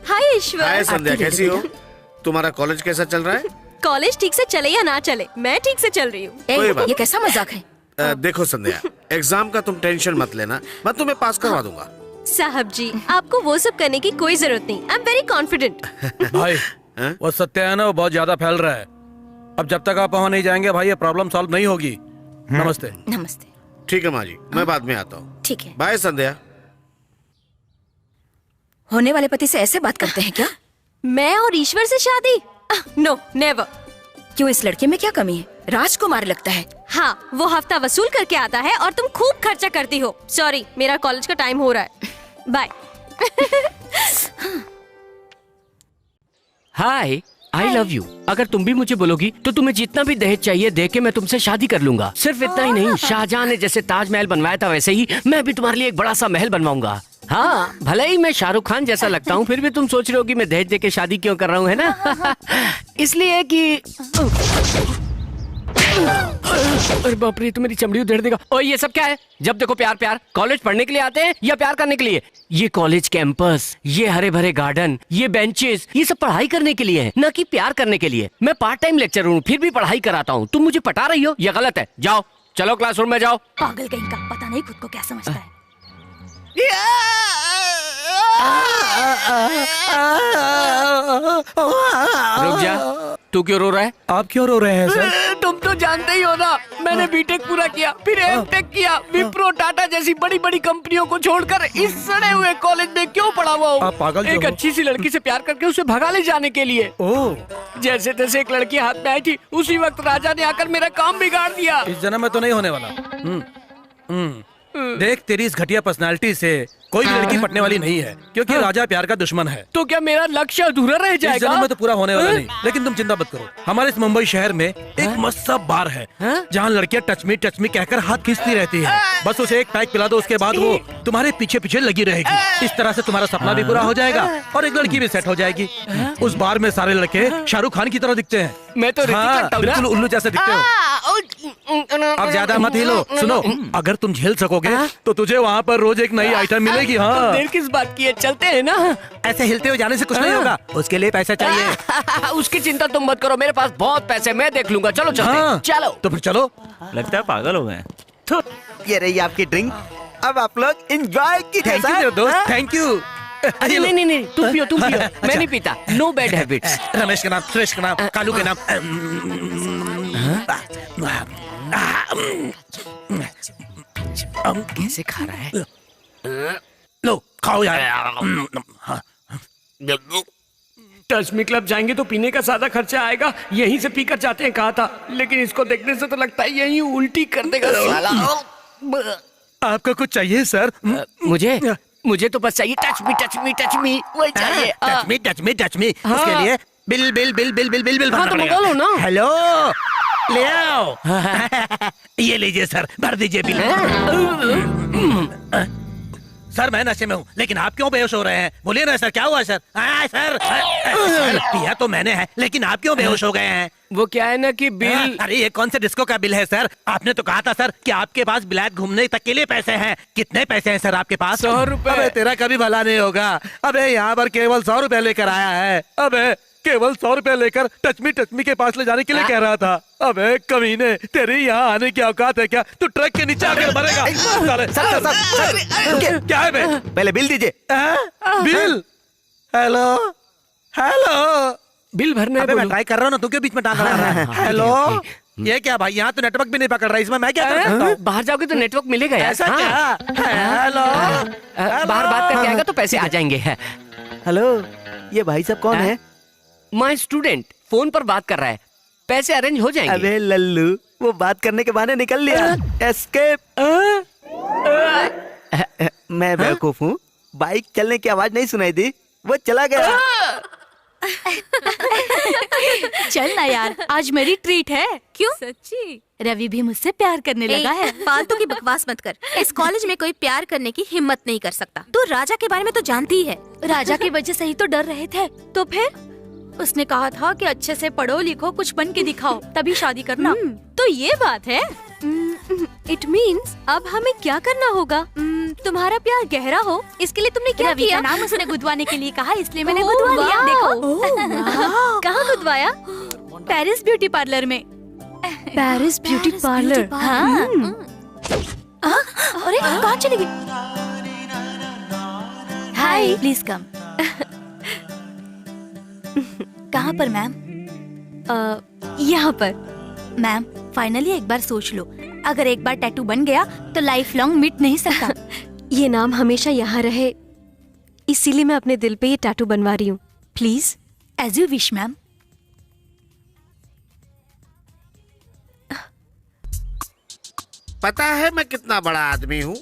हाय ईश्वर।
हाय संध्या,
आरती ले लो
कैसी हो?
बेटा।
तुम्हारा कॉलेज कैसा चल रहा है?
कॉलेज ठीक से चले या ना चले, मैं ठीक से चल रही हूँ।
कोई बात
ये कैसा मजाक है?
देखो संध्या, एग्जाम का तुम टेंशन मत लेना, मैं तुम्हें पास करवा दूंगा।
साहब जी, आपको वो सब करने की कोई जरूरत नहीं। I am very confident.
भाई वो सत्य है ना, वो बहुत ज्यादा फैल रहा है। अब जब तक आप वहाँ नहीं जाएंगे भाई, ये प्रॉब्लम सॉल्व नहीं होगी। नमस्ते।
नमस्ते।
ठीक है माँ जी, मैं बाद में आता हूँ।
ठीक है।
बाय संध्या।
होने वाले पति से ऐसे बात करते हैं क्या?
मैं और ईश्वर से शादी? No never.
क्यों, इस लड़के में क्या कमी है? राजकुमार लगता है।
हाँ, वो हफ्ता वसूल करके आता है और तुम खूब खर्चा करती हो। सॉरी, मेरा कॉलेज का टाइम हो रहा है। Bye.
Hi, I love you. अगर तुम भी मुझे बोलोगी तो तुम्हें जितना भी दहेज चाहिए दे के मैं तुमसे शादी कर लूंगा। सिर्फ इतना ही नहीं, शाहजहां ने जैसे ताजमहल बनवाया था वैसे ही मैं भी तुम्हारे लिए एक बड़ा सा महल बनवाऊंगा। हाँ, भले ही मैं शाहरुख खान जैसा लगता हूँ, फिर भी तुम सोच रहे हो कि मैं दहेज दे के शादी क्यों कर रहा हूँ, है ना? इसलिए कि अरे बाप रे, तो मेरी चमड़ी उधेड़ देगा। और ये सब क्या है? जब देखो प्यार प्यार। कॉलेज पढ़ने के लिए आते हैं या प्यार करने के लिए? ये कॉलेज कैंपस, ये हरे भरे गार्डन, ये बेंचेस, ये सब पढ़ाई करने के लिए है, न कि प्यार करने के लिए। मैं पार्ट टाइम लेक्चरर हूँ, फिर भी पढ़ाई कराता हूँ। तुम मुझे पटा रही हो, ये गलत है। जाओ, चलो क्लासरूम में जाओ।
पागल कहीं का, पता नहीं खुद को क्या समझता है।
रुक जा, तू क्यों रो रहा है?
आप क्यों रो रहे हैं सर?
तुम तो जानते ही हो ना, मैंने बीटेक पूरा किया, फिर एमटेक किया, विप्रो, टाटा जैसी बड़ी बड़ी कंपनियों को छोड़कर इस सड़े हुए कॉलेज में क्यों पढ़ा हुआ हूँ?
आप पागल
एक अच्छी सी लड़की से प्यार करके उसे भगा ले जाने के लिए। जैसे तैसे एक लड़की हाथ में आई थी, उसी वक्त राजा ने आकर मेरा काम बिगाड़ दिया।
इस जन्म में तो नहीं होने वाला। देख, तेरी इस घटिया पर्सनालिटी से कोई भी लड़की पटने वाली नहीं है, क्योंकि राजा प्यार का दुश्मन है।
तो क्या मेरा लक्ष्य अधूरा रह जाएगा?
इस जन्म में तो पूरा होने वाला नहीं, लेकिन तुम चिंता मत करो। हमारे इस मुंबई शहर में एक मस्त सा बार है जहाँ लड़कियाँ टच मी कहकर हाथ खींचती रहती है। बस उसे एक पैक पिला दो, उसके बाद वो तुम्हारे पीछे पीछे लगी रहेगी। इस तरह से तुम्हारा सपना भी पूरा हो जाएगा और एक लड़की भी सेट हो जाएगी। उस बार में सारे लड़के शाहरुख खान की तरह दिखते हैं।
मैं तो
बिल्कुल उल्लू जैसे दिखते हो। अब ज्यादा मत हिलो। सुनो, अगर तुम झेल सकोगे तो तुझे वहाँ पर रोज एक नई आइटम मिलेगी। हाँ,
देर किस बात की है, चलते हैं ना।
ऐसे हिलते हुए जाने से कुछ नहीं होगा, उसके लिए पैसा चाहिए।
उसकी चिंता तुम मत करो, मेरे पास बहुत पैसे, मैं देख लूंगा। चलो चलते हैं। चलो
तो फिर चलो।
लगता है पागल हो गए। ये रही आपकी ड्रिंक, अब आप लोग एंजॉय कीजिए।
थैंक यू दोस्त, थैंक यू।
अरे नहीं, तुम पियो मैं नहीं पीता। No bad habits.
रमेश का नाम, सुरेश का नाम, कालू के नाम।
कैसे खा रहा है?
लो खाओ यार।
टच मी क्लब जाएंगे तो पीने का सादा खर्चा आएगा, यहीं से पीकर जाते हैं कहा था, लेकिन इसको देखने से तो लगता है यहीं उल्टी कर देगा साला।
आपको कुछ चाहिए सर?
मुझे तो बस चाहिए टच मी वही चाहिए।
टच मी उसके लिए बिल
हाँ तो मंगा लो ना।
हेलो ले आओ। ये लीजिए सर, भर दीजिए बिल। सर मैं नशे में हूँ, लेकिन आप क्यों बेहोश हो रहे हैं? बोलिए ना सर, क्या हुआ सर? सर पिया तो मैंने है, लेकिन आप क्यों बेहोश हो गए हैं?
वो क्या है ना कि बिल।
अरे ये कौन से डिस्को का बिल है सर? आपने तो कहा था सर कि आपके पास बिलायत घूमने तक के लिए पैसे हैं। कितने पैसे हैं सर आपके पास?
100 रुपए।
अबे तेरा कभी भला नहीं होगा। अबे यहाँ पर केवल 100 रुपए लेकर आया है। अबे केवल 100 रुपए लेकर टच मी के पास ले जाने के लिए कह रहा था। अबे कमीने, तेरी यहाँ आने की औकात है क्या? तू ट्रक के नीचे आकर मरेगा।
सर,
क्या है बे?
पहले बिल दीजिए।
बिल? हेलो
बिल भरना है।
मैं ट्राई कर रहा हूँ ना, तू क्यों बीच में टांग रहा है? हेलो ये क्या भाई, यहाँ तो नेटवर्क भी नहीं पकड़ रहा है, इसमें मैं क्या कर सकता हूँ?
बाहर जाओगे तो नेटवर्क मिलेगा यार।
ऐसा क्या? हेलो
बाहर बात करके आएगा तो पैसे आ जाएंगे।
हेलो ये भाई साहब कौन है?
माय स्टूडेंट फोन पर बात कर रहा है, पैसे अरेंज हो जाएंगे।
अबे लल्लू, वो बात करने के बहाने निकल लिया। एस्केप। मैं बेवकूफ हूँ, बाइक चलने की आवाज नहीं सुनाई दी, वो चला गया।
चल ना यार, आज मेरी ट्रीट है।
क्यों? सच्ची?
रवि भी मुझसे प्यार करने लगा है।
फालतू की बकवास मत कर। इस कॉलेज में कोई प्यार करने की हिम्मत नहीं कर सकता। तू राजा के बारे में तो जानती ही है।
राजा की वजह से ही तो डर रहे थे। तो फिर उसने कहा था कि अच्छे से पढ़ो लिखो, कुछ बन के दिखाओ, तभी शादी करना। तो ये बात है।
इट मीन्स अब हमें क्या करना होगा? तुम्हारा प्यार गहरा हो, इसके लिए तुमने क्या
रवि
किया?
का नाम उसने गुदवाने के लिए कहा, इसलिए मैंने गुदवा लिया। देखो
कहाँ गुदवाया?
पेरिस ब्यूटी पार्लर में।
Paris beauty parlour.
हाँ। अरे कहाँ चली गई? हाय, प्लीज कम। कहाँ पर मैम?
यहाँ पर।
मैम फाइनली एक बार सोच लो, अगर एक बार टैटू बन गया तो लाइफ लॉन्ग मिट नहीं सकता।
ये नाम हमेशा यहाँ रहे, इसीलिए मैं अपने दिल पे ये टैटू बनवा रही हूँ। Please.
As you wish ma'am.
पता है मैं कितना बड़ा आदमी हूँ?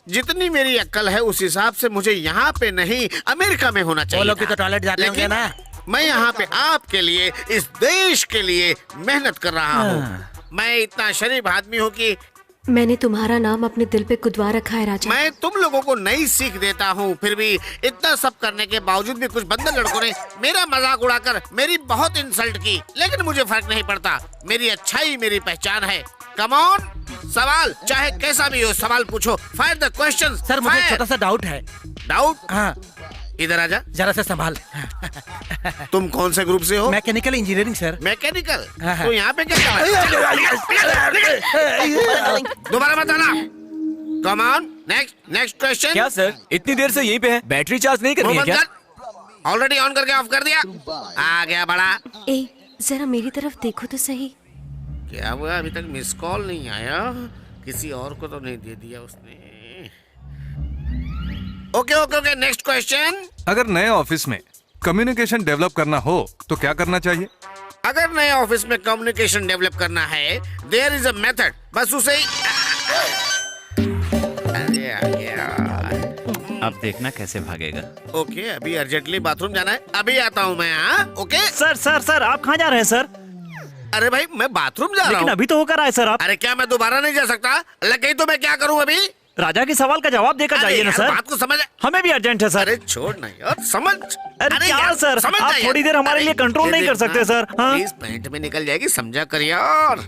जितनी मेरी अक्ल है उस हिसाब से मुझे यहाँ पे नहीं अमेरिका में होना चाहिए।
वो लोग भी तो टॉयलेट जाते होंगे ना।
मैं यहाँ पे आपके लिए, इस देश के लिए मेहनत कर रहा हूँ। मैं इतना शरीफ आदमी हूँ कि
मैंने तुम्हारा नाम अपने दिल पे कुदवा रखा है राजा।
मैं तुम लोगों को नई सीख देता हूँ, फिर भी इतना सब करने के बावजूद भी कुछ बंदर लड़कों ने मेरा मजाक उड़ाकर मेरी बहुत इंसल्ट की, लेकिन मुझे फर्क नहीं पड़ता। मेरी अच्छाई मेरी पहचान है। कम ऑन, सवाल चाहे कैसा भी हो सवाल पूछो। Fire the question.
सर मुझे छोटा सा डाउट है।
डाउट?
हाँ।
इधर आजा।
जरा से संभाल।
तुम कौन से ग्रुप से हो?
Mechanical engineering sir.
मैकेनिकल? तो यहाँ पे क्या दोबारा बताना। Come on, next question.
क्या सर इतनी देर से यहीं पे है? बैटरी चार्ज नहीं करनी है क्या?
ऑलरेडी ऑन करके ऑफ कर दिया। आ गया बड़ा।
ए जरा मेरी तरफ देखो तो सही।
क्या हुआ? अभी तक मिस कॉल नहीं आया? किसी और को तो नहीं दे दिया उसने? Okay, next question.
अगर नए ऑफिस में कम्युनिकेशन डेवलप करना हो तो क्या करना चाहिए?
अगर नए ऑफिस में कम्युनिकेशन डेवलप करना है, देयर इज अ मेथड। बस उसे ही अरे आ गया।
अब देखना कैसे भागेगा।
ओके, अभी अर्जेंटली बाथरूम जाना है, अभी आता हूँ मैं। ओके
सर आप कहाँ जा रहे हैं सर?
अरे भाई मैं बाथरूम जा रहा हूँ।
लेकिन अभी तो होकर आए सर आप।
अरे क्या मैं दोबारा नहीं जा सकता? लग गई तो मैं क्या करूँ अभी?
राजा के सवाल का जवाब देकर जाइए ना सर।
बात को समझ।
हमें भी अर्जेंट है सर।
अरे छोड़ ना यार, समझ।
अरे क्या सर, आप थोड़ी देर हमारे लिए कंट्रोल नहीं कर सकते सर?
प्लीज पैंट में निकल जाएगी, समझा कर यार।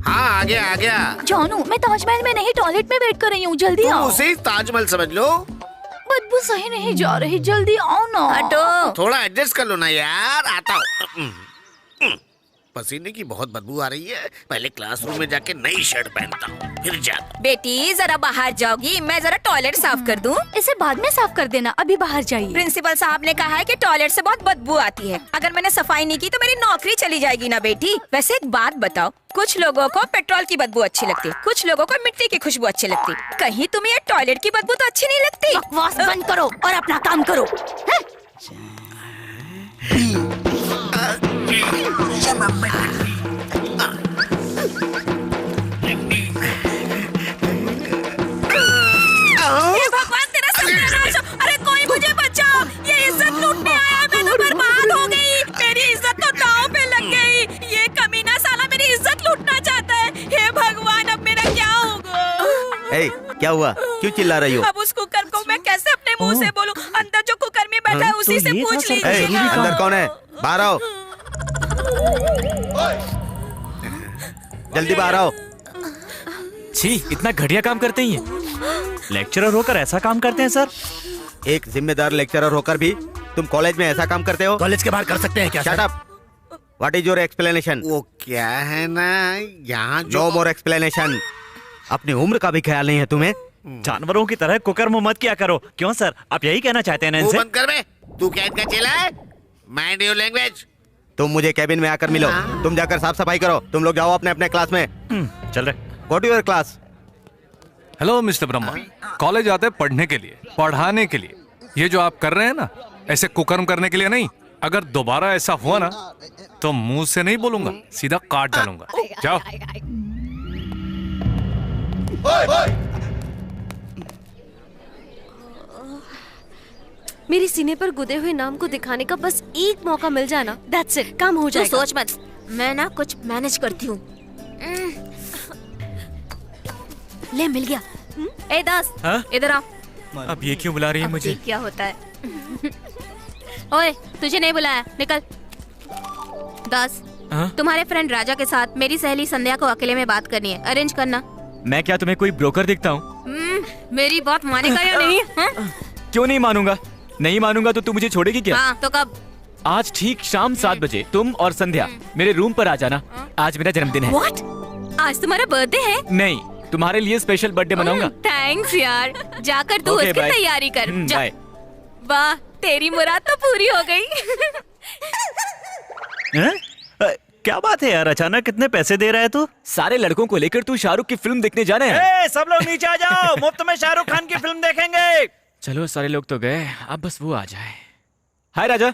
हाँ आ गया।
जानू मैं ताजमहल में नहीं, टॉयलेट में वेट कर रही हूँ, जल्दी आओ।
उसे ताजमहल समझ लो।
बदबू सही नहीं जा रही, जल्दी आओ ना।
थोड़ा एडजस्ट कर लो ना यार, आता हूँ। पसीने की बहुत बदबू आ रही है। पहले क्लासरूम में जाके नई शर्ट पहनता हूँ, फिर जाता।
बेटी जरा बाहर जाओगी, मैं जरा टॉयलेट साफ कर दूं।
इसे बाद में साफ कर देना, अभी बाहर जाइए।
प्रिंसिपल साहब ने कहा है कि टॉयलेट से बहुत बदबू आती है। अगर मैंने सफाई नहीं की तो मेरी नौकरी चली जाएगी ना बेटी। वैसे एक बात बताओ, कुछ लोगों को पेट्रोल की बदबू अच्छी लगती है, कुछ लोगों को मिट्टी की खुशबू अच्छी लगती है। कहीं तुम्हें ये टॉयलेट की बदबू तो अच्छी नहीं लगती?
बकवास बंद करो और अपना काम करो।
भगवान तेरा सत्यानाश हो। अरे कोई मुझे बचाओ, ये इज्जत लूटने आया है, मैं तो बर्बाद हो गई। मेरी इज्जत तो दांव पे लग गई। ये कमीना साला मेरी इज्जत लूटना चाहता है। हे भगवान, अब मेरा क्या होगा?
ए, क्या हुआ? क्यों चिल्ला रही हो?
अब उस कुकर को मैं कैसे अपने मुंह से बोलूं? अंदर जो कुकर में बैठा है उसी से पूछ लीजिए।
अंदर कौन है? बाहर आओ, जल्दी बाहर आओ।
छी, इतना घटिया काम करते ही हैं। लेक्चरर होकर ऐसा काम करते हैं सर?
एक जिम्मेदार लेक्चरर होकर भी तुम कॉलेज में ऐसा काम करते हो?
कॉलेज के बाहर कर सकते हैं क्या?
Shut up. What is your explanation?
वो क्या है ना, यहाँ
नो मोर एक्सप्लेनेशन। अपनी उम्र का भी ख्याल नहीं है तुम्हें?
जानवरों की तरह कुकर मुंह मत किया करो। क्यों सर, आप यही कहना चाहते हैं ना इनसे?
बंद कर बे, तू क्या इनका चेला है? Mind your language.
तुम मुझे कैबिन में आकर मिलो। तुम जाकर साफ सफाई करो। तुम लोग जाओ अपने अपने क्लास में।
चल रहे।
Go to your class.
Hello mister Brahma, college आते पढ़ने के लिए, पढ़ाने के लिए। ये जो आप कर रहे हैं ना, ऐसे कुकर्म करने के लिए नहीं। अगर दोबारा ऐसा हुआ ना तो मुंह से नहीं बोलूंगा, सीधा काट डालूंगा। जाओ।
मेरे सीने पर गुदे हुए नाम को दिखाने का बस एक मौका मिल जाए ना, दैट्स इट, काम हो जाएगा।
सोच मत, मैं ना कुछ मैनेज करती हूँ। ले मिल गया। ए दास, इधर आओ।
अब ये क्यों बुला रही है मुझे?
क्या होता है? ओए, तुझे नहीं बुलाया, निकल। दास, तुम्हारे फ्रेंड राजा के साथ मेरी सहेली संध्या को अकेले में बात करनी है, अरेंज करना।
मैं क्या तुम्हें कोई ब्रोकर दिखता हूँ?
मेरी बात मानेगा या नहीं?
क्यों नहीं मानूंगा? नहीं मानूंगा तो तू मुझे छोड़ेगी क्या?
हाँ, तो कब?
आज ठीक शाम 7 बजे तुम और संध्या मेरे रूम पर आ जाना। आज मेरा जन्मदिन है।
What? आज तुम्हारा बर्थडे है?
नहीं, तुम्हारे लिए स्पेशल बर्थडे मनाऊंगा।
थैंक्स यार, जाकर तू उसकी तैयारी कर।
बाय।
वाह, तेरी मुराद तो पूरी हो गई।
क्या बात है यार, अचानक कितने पैसे दे रहा है तू?
सारे लड़कों को लेकर तू शाहरुख की फिल्म देखने जाने हैं।
सब लोग नीचे आ जाओ, मुफ्त में शाहरुख खान की फिल्म देखेंगे।
चलो, सारे लोग तो गए, अब बस वो आ जाए। हाय राजा,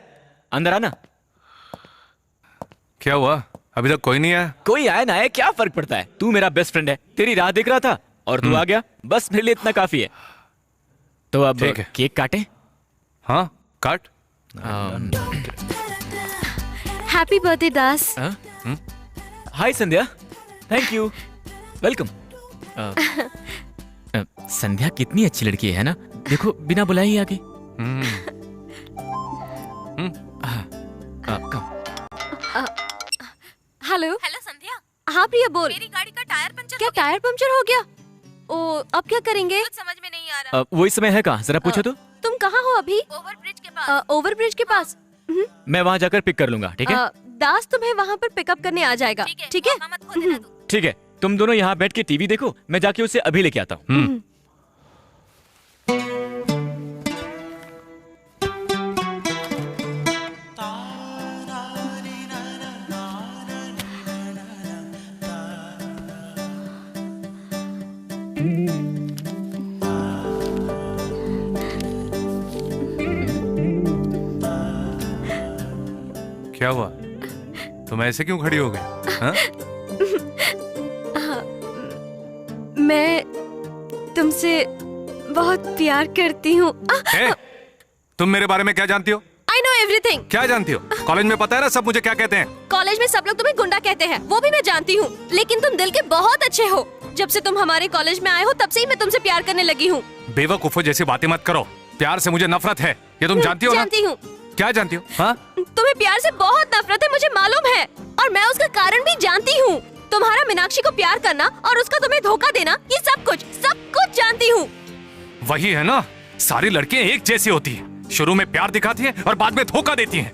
अंदर आना।
क्या हुआ? अभी तक कोई नहीं आया?
कोई आया ना आया क्या फर्क पड़ता है? तू मेरा बेस्ट फ्रेंड है, तेरी राह देख रहा था और तू आ गया, बस मेरे लिए इतना काफी है। तो अब केक काटे?
हाँ, काट।
Happy birthday Das.
Hi Sandhya, thank you, welcome. Sandhya कितनी अच्छी लड़की है ना? देखो, बिना बुलाए ही आ गई।
हेलो।
हेलो संध्या।
हाँ प्रिया, बोल।
मेरी गाड़ी का टायर पंचर
क्या टायर पंचर हो गया? ओ, अब क्या करेंगे?
कुछ समझ में नहीं आ रहा।
वही समय है कहाँ, जरा पूछो तो।
तुम कहाँ हो अभी?
ओवरब्रिज के पास।
ओवरब्रिज के पास?
मैं वहाँ जाकर पिक कर लूंगा, ठीक है?
दास तुम्हें वहाँ पर पिकअप करने आ जाएगा, ठीक है?
ठीक है, तुम दोनों यहाँ बैठ के टीवी देखो, मैं जाके उसे अभी लेके आता हूँ।
क्या हुआ? तुम ऐसे क्यों खड़ी हो गई?
मैं तुमसे बहुत प्यार करती हूँ।
तुम मेरे बारे में क्या जानती हो?
I know everything।
क्या जानती हो? कॉलेज में पता है ना सब मुझे क्या कहते हैं।
कॉलेज में सब लोग तुम्हें गुंडा कहते हैं, वो भी मैं जानती हूँ, लेकिन तुम दिल के बहुत अच्छे हो। जब से तुम हमारे कॉलेज में आए हो तब से ही मैं तुमसे प्यार करने लगी हूँ।
बेवकूफो जैसी बातें मत करो, प्यार से मुझे नफरत है, ये तुम जानती हो ना?
जानती हूँ।
क्या जानती हो? हाँ?
तुम्हें प्यार से बहुत नफरत है, मुझे मालूम है, और मैं उसका कारण भी जानती हूँ। तुम्हारा मीनाक्षी को प्यार करना और उसका तुम्हें धोखा देना, ये सब कुछ जानती हूँ।
वही है ना, सारी लड़कियां एक जैसी होती हैं, शुरू में प्यार दिखाती हैं और बाद में धोखा देती हैं।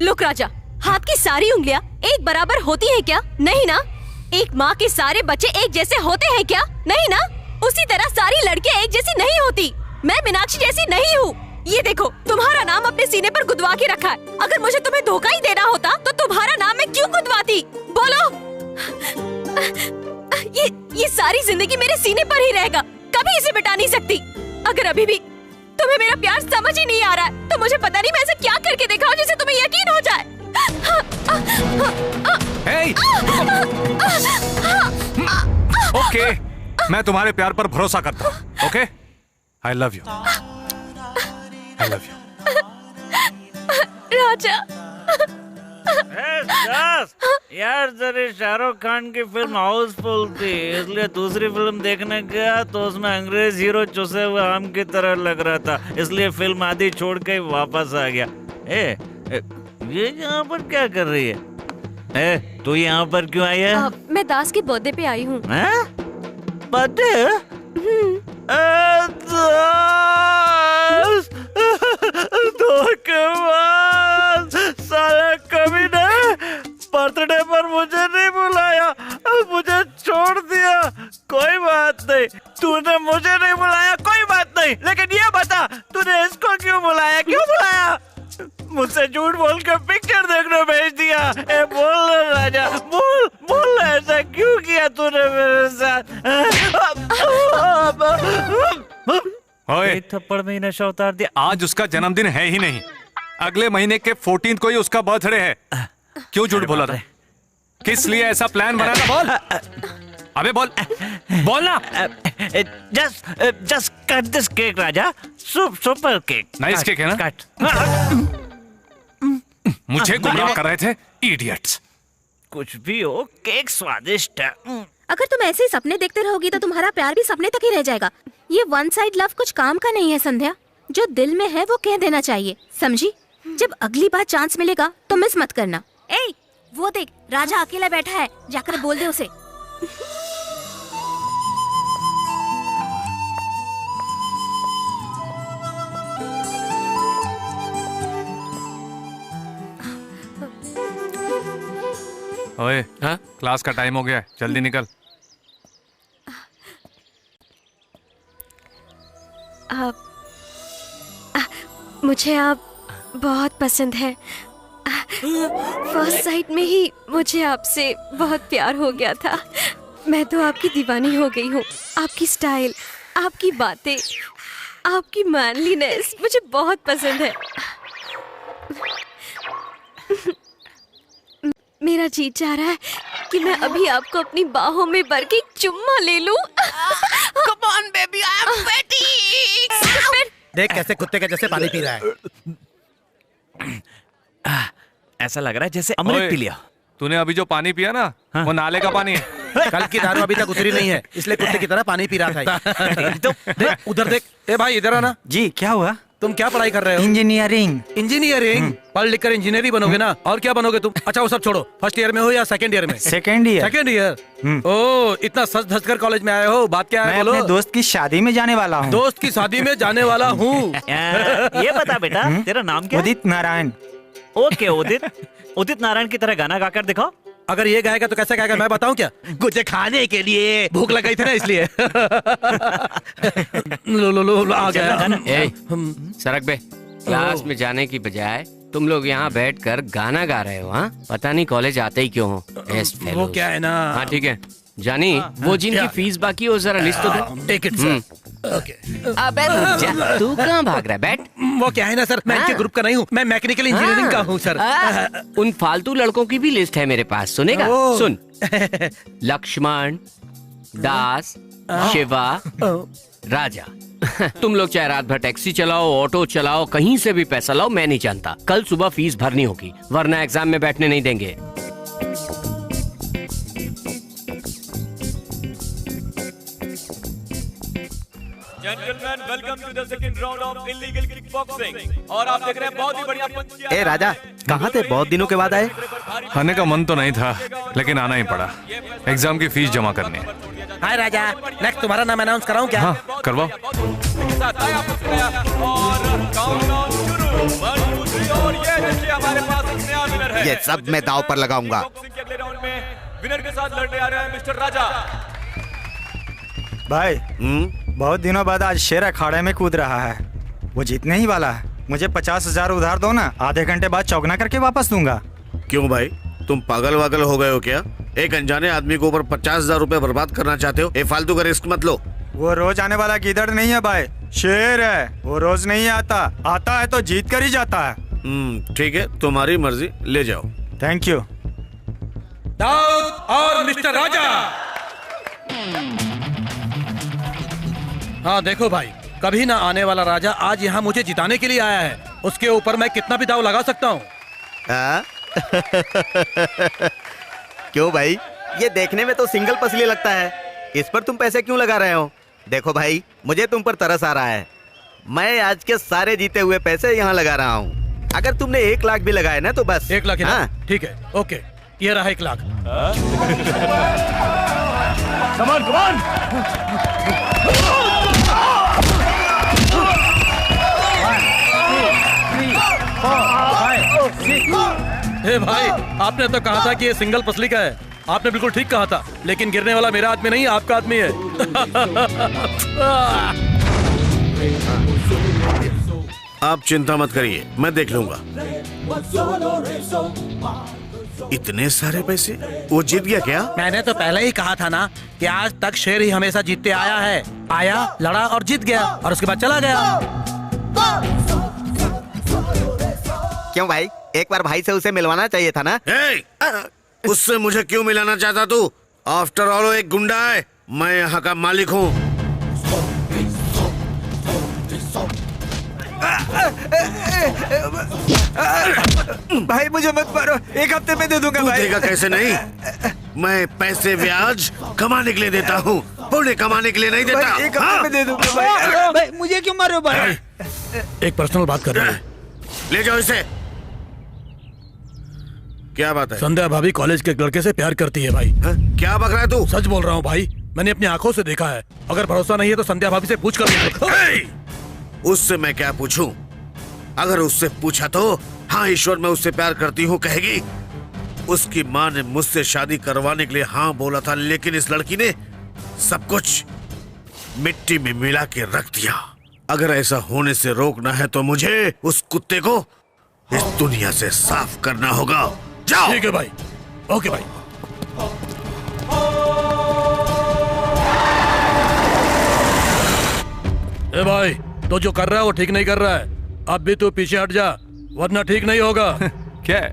लुक राजा, हाथ की सारी उंगलियां एक बराबर होती हैं क्या? नहीं ना। एक माँ के सारे बच्चे एक जैसे होते हैं क्या? नहीं ना। उसी तरह सारी लड़कियां एक जैसी नहीं होती। मैं मीनाक्षी जैसी नहीं हूँ। ये देखो, तुम्हारा नाम अपने सीने पर गुदवा के रखा है। अगर मुझे तुम्हें धोखा ही देना होता तो तुम्हारा नाम मैं क्यों गुदवाती? बोलो। ये सारी जिंदगी मेरे सीने पर ही रहेगा, कभी इसे मिटा नहीं सकती। अगर अभी भी तुम्हें मेरा प्यार समझ ही नहीं आ रहा है तो मुझे पता नहीं मैं ऐसा क्या करके दिखाऊं जिससे तुम्हें यकीन हो जाए।
ओके, मैं तुम्हारे प्यार पर भरोसा करता हूँ। Okay, I love you, I love you.
Raja.
यार जरा शाहरुख खान की फिल्म हाउसफुल थी, इसलिए दूसरी फिल्म देखने गया तो उसमें अंग्रेज हीरो चुसे हुए आम की तरह लग रहा था, इसलिए फिल्म आधी छोड़ के ही वापस आ गया। ये यहाँ पर क्या कर रही है? तू यहाँ पर क्यों आई है?
मैं दास के बर्थडे पे आई हूँ।
बर्थडे? साला कभी ना बर्थडे पर मुझे नहीं बुलाया, मुझे छोड़ दिया। कोई बात नहीं, तूने मुझे नहीं बुलाया, कोई बात नहीं, लेकिन ये बता तूने इसको क्यों बुलाया? क्यों बुलाया? मुझसे झूठ बोल कर पिक्चर देखने भेज दिया। बोल राजा, बोल ऐसा क्यों किया तूने मेरे साथ?
ओए,
थप्पड़ में ही नशा उतार दिया।
आज उसका जन्मदिन है ही नहीं, अगले महीने के 14 को ही उसका बर्थडे है। क्यों झूठ बोला था? किस लिए ऐसा प्लान बना था? बोल, अबे बोल, बोलना।
Just cut this cake Raja, super cake.
Nice cake है ना? मुझे गुमराह कर रहे थे इडियट्स।
कुछ भी हो, केक स्वादिष्ट है।
अगर तुम ऐसे ही सपने देखते रहोगी तो तुम्हारा प्यार भी सपने तक ही रह जाएगा। ये वन साइड लव कुछ काम का नहीं है संध्या। जो दिल में है वो कह देना चाहिए, समझी? जब अगली बार चांस मिलेगा तो मिस मत करना। ए, वो देख, राजा अकेला बैठा है, जाकर बोल दे उसे।
ओए, क्लास का टाइम हो गया है, जल्दी निकल।
मुझे आप बहुत पसंद है। फर्स्ट साइट में ही मुझे आपसे बहुत प्यार हो गया था। मैं तो आपकी दीवानी हो गई हूँ। आपकी स्टाइल, आपकी बातें, आपकी मैनलीनेस मुझे बहुत पसंद है। मेरा जी चाह रहा है कि मैं अभी आपको अपनी बाहों में भर के चुम्मा ले लूं।
Come on, baby, I am waiting.
देख कैसे कुत्ते के जैसे पानी पी रहा है।
ऐसा लग रहा है जैसे अमृत पी लिया।
तूने अभी जो पानी पिया ना, वो नाले का पानी है।
कल की दारू अभी तक उतरी नहीं है, इसलिए कुत्ते की तरह पानी पी रहा था। देख, उधर देख। ए भाई, इधर आना।
जी, क्या हुआ?
तुम क्या पढ़ाई कर रहे हो?
इंजीनियरिंग।
इंजीनियरिंग? पढ़ लिख कर इंजीनियरिंग बनोगे ना? और क्या बनोगे तुम? अच्छा वो सब छोड़ो, फर्स्ट ईयर में हो या सेकंड ईयर में?
Second year.
Second year? Oh, इतना सच धज कर कॉलेज में आए हो, बात क्या है?
मैं अपने दोस्त की शादी में जाने वाला हूँ।
दोस्त की शादी में जाने वाला हूँ।
ये बता बेटा, तेरा नाम क्या?
उदित नारायण।
ओके उदित नारायण की तरह गाना गाकर दिखाओ।
अगर ये गाएगा तो कैसे गाएगा, मैं बताऊं क्या? कुछ खाने के लिए भूख लगाई थी ना, इसलिए। लो आ गया।
सरक बे, क्लास में जाने की बजाय तुम लोग यहाँ बैठकर गाना गा रहे हो। हाँ, पता नहीं कॉलेज आते ही क्यों हो।
वो क्या है ना।
हाँ ठीक है, जानी वो जिनकी फीस बाकी हो जरा लिस्ट तो दो।
Take it sir. ओके।
अबे रुक जा, तू कहाँ भाग रहा है? बैठ।
वो क्या है ना सर, मैं इनके ग्रुप का नहीं हूँ, मैं मैकेनिकल इंजीनियरिंग का हूँ सर।
उन फालतू लड़कों की भी लिस्ट है मेरे पास, सुनेगा? सुन, लक्ष्मण, दास, शिवा, राजा। तुम लोग चाहे रात भर टैक्सी चलाओ, ऑटो चलाओ, कहीं से भी पैसा लाओ, मैं नहीं जानता। कल सुबह फीस भरनी होगी, वरना एग्जाम में बैठने नहीं देंगे।
Gentlemen, welcome to the second round of illegal kickboxing। और आप देख रहे हैं बहुत ही बढ़िया पंच।
ए राजा, कहाँ थे? बहुत दिनों के बाद आए।
आने का मन तो नहीं था, लेकिन आना ही पड़ा। एग्जाम की फीस जमा करनी है।
हाय राजा, नेक्स्ट तुम्हारा नाम अनाउंस कराऊं क्या?
हाँ, करवाओ।
और काउंटडाउन शुरू। 1 2 3 और ये देखिए हमारे पास एक नया विनर
ये सब मैं दांव पर लगाऊंगा।
अगले राउंड में विनर के साथ लड़ने आ रहा है मिस्टर राजा।
भाई बहुत दिनों बाद आज शेर अखाड़े में कूद रहा है, वो जीतने ही वाला है। मुझे 50,000 उधार दो ना, आधे घंटे बाद चौगना करके वापस दूंगा।
क्यों भाई, तुम पागल वागल हो गए हो क्या? एक अनजाने आदमी के ऊपर 50,000 रुपए बर्बाद करना चाहते हो? ये फालतू का रिस्क मत लो।
वो रोज आने वाला गीदड़ नहीं है भाई, शेर है। वो रोज नहीं आता, आता है तो जीत कर ही जाता है।
ठीक है, तुम्हारी मर्जी, ले जाओ।
Thank you.
दाऊद और मिस्टर राजा। हाँ देखो भाई, कभी ना आने वाला राजा आज यहाँ मुझे जिताने के लिए आया है। उसके ऊपर मैं कितना भी दाव लगा सकता हूँ।
क्यों भाई, ये देखने में तो सिंगल पसली लगता है, इस पर तुम पैसे क्यों लगा रहे हो? देखो भाई, मुझे तुम पर तरस आ रहा है। मैं आज के सारे जीते हुए पैसे यहाँ लगा रहा हूँ। अगर तुमने 1 लाख भी लगाए ना तो बस
1 लाख। हाँ ठीक है, ओके, ये रहा 1 लाख।
कमान कमान।
हे भाई, आपने तो कहा था कि ये सिंगल पसली का है। आपने बिल्कुल ठीक कहा था, लेकिन गिरने वाला मेरा आदमी नहीं, आपका आदमी है।
आप चिंता मत करिए, मैं देख लूंगा। इतने सारे पैसे, वो जीत गया क्या?
मैंने तो पहले ही कहा था ना कि आज तक शेर ही हमेशा जीतते आया है। आया, लड़ा और जीत गया, और उसके बाद चला गया।
क्यों भाई, एक बार भाई से उसे मिलवाना चाहिए था ना?
उससे मुझे क्यों मिलाना चाहता तू? आफ्टर ऑल वो एक गुंडा है, मैं यहाँ का मालिक हूँ।
भाई मुझे मत मारो, 1 हफ्ते में दे दूंगा भाई।
देगा कैसे नहीं? मैं पैसे ब्याज कमाने के लिए देता हूँ, पुण्य कमाने के लिए नहीं देता।
1 हफ्ते में दे दूंगा भाई। भाई मुझे क्यों मारो भाई?
एक पर्सनल बात कर रहे हैं।
ले जाओ इसे। क्या बात है?
संध्या भाभी कॉलेज के एक लड़के से प्यार करती है भाई।
क्या बक रहा है तू?
सच बोल रहा हूँ भाई, मैंने अपनी आंखों से देखा है। अगर भरोसा नहीं है तो संध्या भाभी से पूछ कर।
उससे मैं क्या पूछूं? अगर उससे पूछा तो हाँ ईश्वर मैं उससे प्यार करती हूँ कहेगी। उसकी माँ ने मुझसे शादी करवाने के लिए हाँ बोला था, लेकिन इस लड़की ने सब कुछ मिट्टी में मिला के रख दिया। अगर ऐसा होने से रोकना है तो मुझे उस कुत्ते को इस दुनिया से साफ करना होगा। जाओ।
ठीक है भाई, ओके भाई। ए भाई, तो जो कर रहा है वो ठीक नहीं कर रहा है। अब भी तू पीछे हट जा, वरना ठीक नहीं होगा।
क्या है?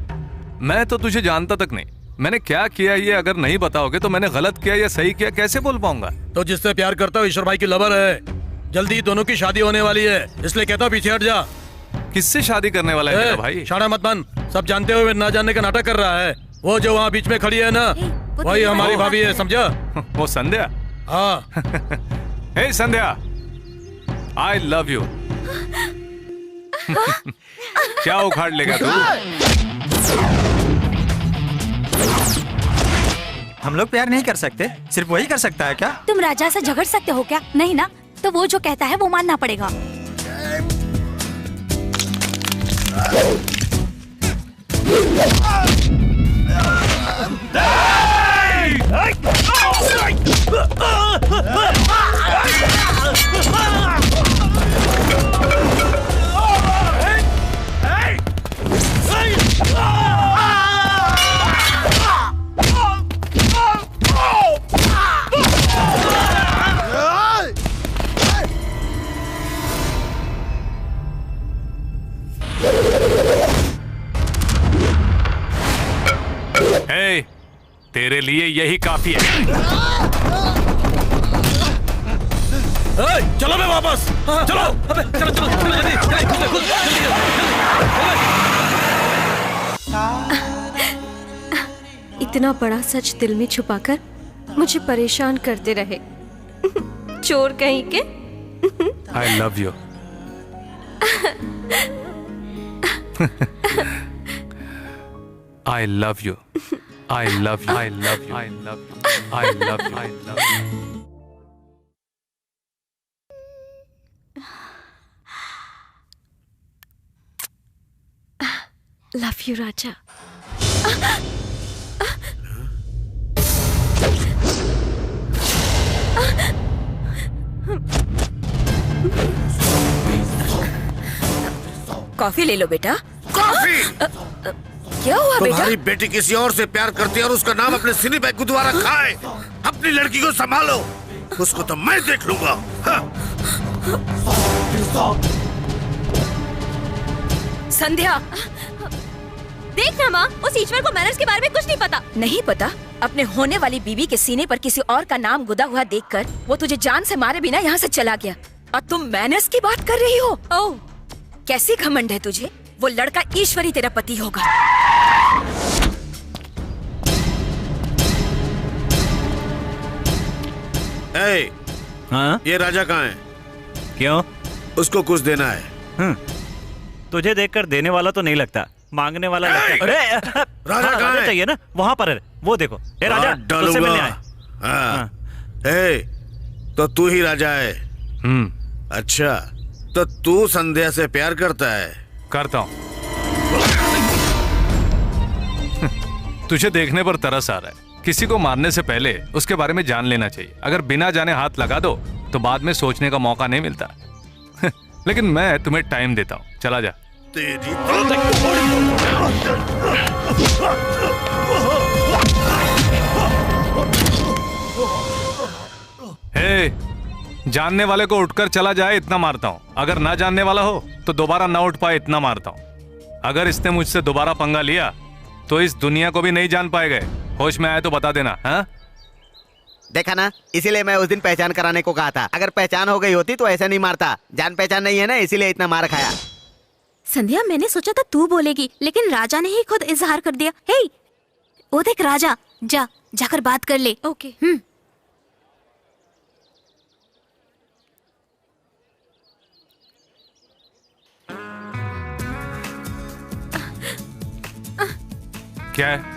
मैं तो तुझे जानता तक नहीं। मैंने क्या किया ये अगर नहीं बताओगे तो मैंने गलत किया या सही किया कैसे बोल पाऊंगा?
तो जिससे प्यार करता हूँ ईश्वर भाई की लवर है, जल्दी दोनों की शादी होने वाली है, इसलिए कहता हूँ पीछे हट जा।
किससे शादी करने वाला है तेरा भाई?
शाना मत बन, सब जानते हुए ना जानने का नाटक कर रहा है। वो जो वहाँ बीच में खड़ी है ना, वही हमारी भाभी है, समझा?
वो संध्या?
हाँ।
हे संध्या, आई लव यू। क्या उखाड़ लेगा तू?
हम लोग प्यार नहीं कर सकते, सिर्फ वही कर सकता है क्या?
तुम राजा से झगड़ सकते हो क्या? नहीं ना, तो वो जो कहता है वो मानना पड़ेगा।
हे, तेरे लिए यही काफी है।
चलो मैं वापस, चलो, अबे, चलो चलो चलो जल्दी,
इतना बड़ा सच दिल में छुपाकर मुझे परेशान करते रहे, चोर कहीं के।
आई love you. I love you. I love you. I love you. I love you. I love you. I love you.
Love you, Raja.
Coffee ले लो बेटा।
कॉफी?
क्या हुआ बेटा?
तुम्हारी बेटी किसी और से प्यार करती है और उसका नाम अपने सीने पे गुदवारा खाए। अपनी लड़की को संभालो, उसको तो मैं देख लूंगा।
संध्या,
देखना माँ, उस ईश्वर को मैनर्स के बारे में कुछ नहीं पता।
नहीं पता? अपने होने वाली बीवी के सीने पर किसी और का नाम गुदा हुआ देखकर वो तुझे जान से मारे बिना यहाँ से चला गया और तुम मैनर्स की बात कर रही हो? ओह, कैसी घमंड है तुझे? वो लड़का ईश्वरी तेरा पति होगा।
हाँ?
ये राजा कहाँ है?
क्यों?
उसको कुछ देना है।
तुझे देखकर देने वाला तो नहीं लगता, मांगने वाला लगता है। अरे
राजा कहाँ है?
चाहिए ना, वहाँ पर है। वो देखो, ए राजा, तुझसे मिलने आए।
हाँ। ए, तो तू ही राजा है? अच्छा, तो तू संध्या से प्यार करता है?
करता हूँ। तुझे देखने पर तरस आ रहा है। किसी को मारने से पहले उसके बारे में जान लेना चाहिए। अगर बिना जाने हाथ लगा दो तो बाद में सोचने का मौका नहीं मिलता। लेकिन मैं तुम्हें टाइम देता हूँ, चला जा।
तेरी
हे, जानने वाले को उठकर चला जाए इतना मारता हूँ। अगर ना जानने वाला हो तो दोबारा ना उठ पाए इतना मारता हूँ। अगर इसने मुझसे दोबारा पंगा लिया तो इस दुनिया को भी नहीं जान पाएगा। होश में आए तो बता देना। हाँ?
देखा ना, इसीलिए मैं उस दिन पहचान कराने को कहा था। अगर पहचान हो गई होती तो ऐसा नहीं मारता। जान पहचान नहीं है ना, इसीलिए इतना मार खाया।
संध्या, मैंने सोचा था तू बोलेगी, लेकिन राजा ने ही खुद इजहार कर दिया। हे, वो देख राजा, जाकर बात कर ले।
ओके।
क्या है?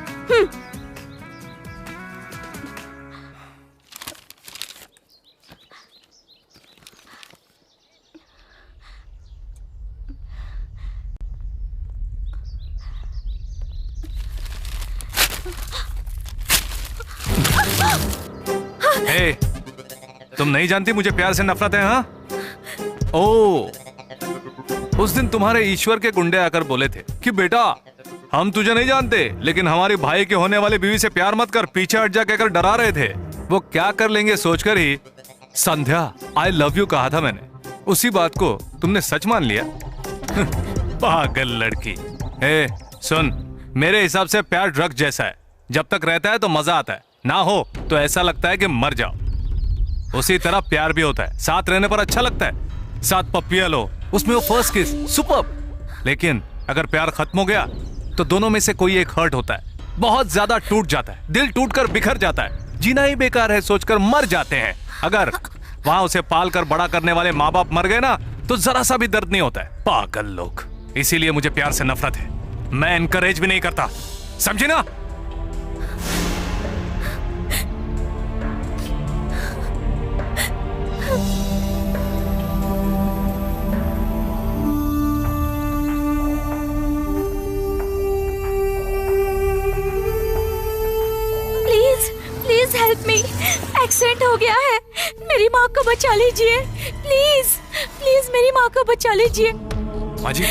हे, तुम नहीं जानती मुझे प्यार से नफरत है? हाँ? ओ, उस दिन तुम्हारे ईश्वर के गुंडे आकर बोले थे कि बेटा, हम तुझे नहीं जानते, लेकिन हमारे भाई के होने वाली बीवी से प्यार मत कर, पीछे हट जा कहकर डरा रहे थे। वो क्या कर लेंगे सोचकर ही संध्या आई लव यू कहा था मैंने। उसी बात को तुमने सच मान लिया। पागल लड़की। ए, सुन, मेरे हिसाब से प्यार ड्रग जैसा है। जब तक रहता है तो मजा आता है, ना हो तो ऐसा लगता है कि मर जाओ। उसी तरह प्यार भी होता है, साथ रहने पर अच्छा लगता है। साथ पप्पियां लो, उसमें वो फर्स्ट किस, सुपर्ब। लेकिन अगर प्यार खत्म हो गया तो दोनों में से कोई एक हर्ट होता है, बहुत ज्यादा टूट जाता है, दिल टूटकर बिखर जाता है, जीना ही बेकार है सोचकर मर जाते हैं। अगर वहां उसे पाल कर बड़ा करने वाले माँ बाप मर गए ना तो जरा सा भी दर्द नहीं होता है। पागल लोग। इसीलिए मुझे प्यार से नफरत है। मैं एनकरेज भी नहीं करता, समझे ना?
प्लीज हेल्प मी, एक्सीडेंट हो गया है, मेरी माँ को बचा लीजिए। प्लीज प्लीज मेरी माँ को बचा लीजिए।
माँ जी,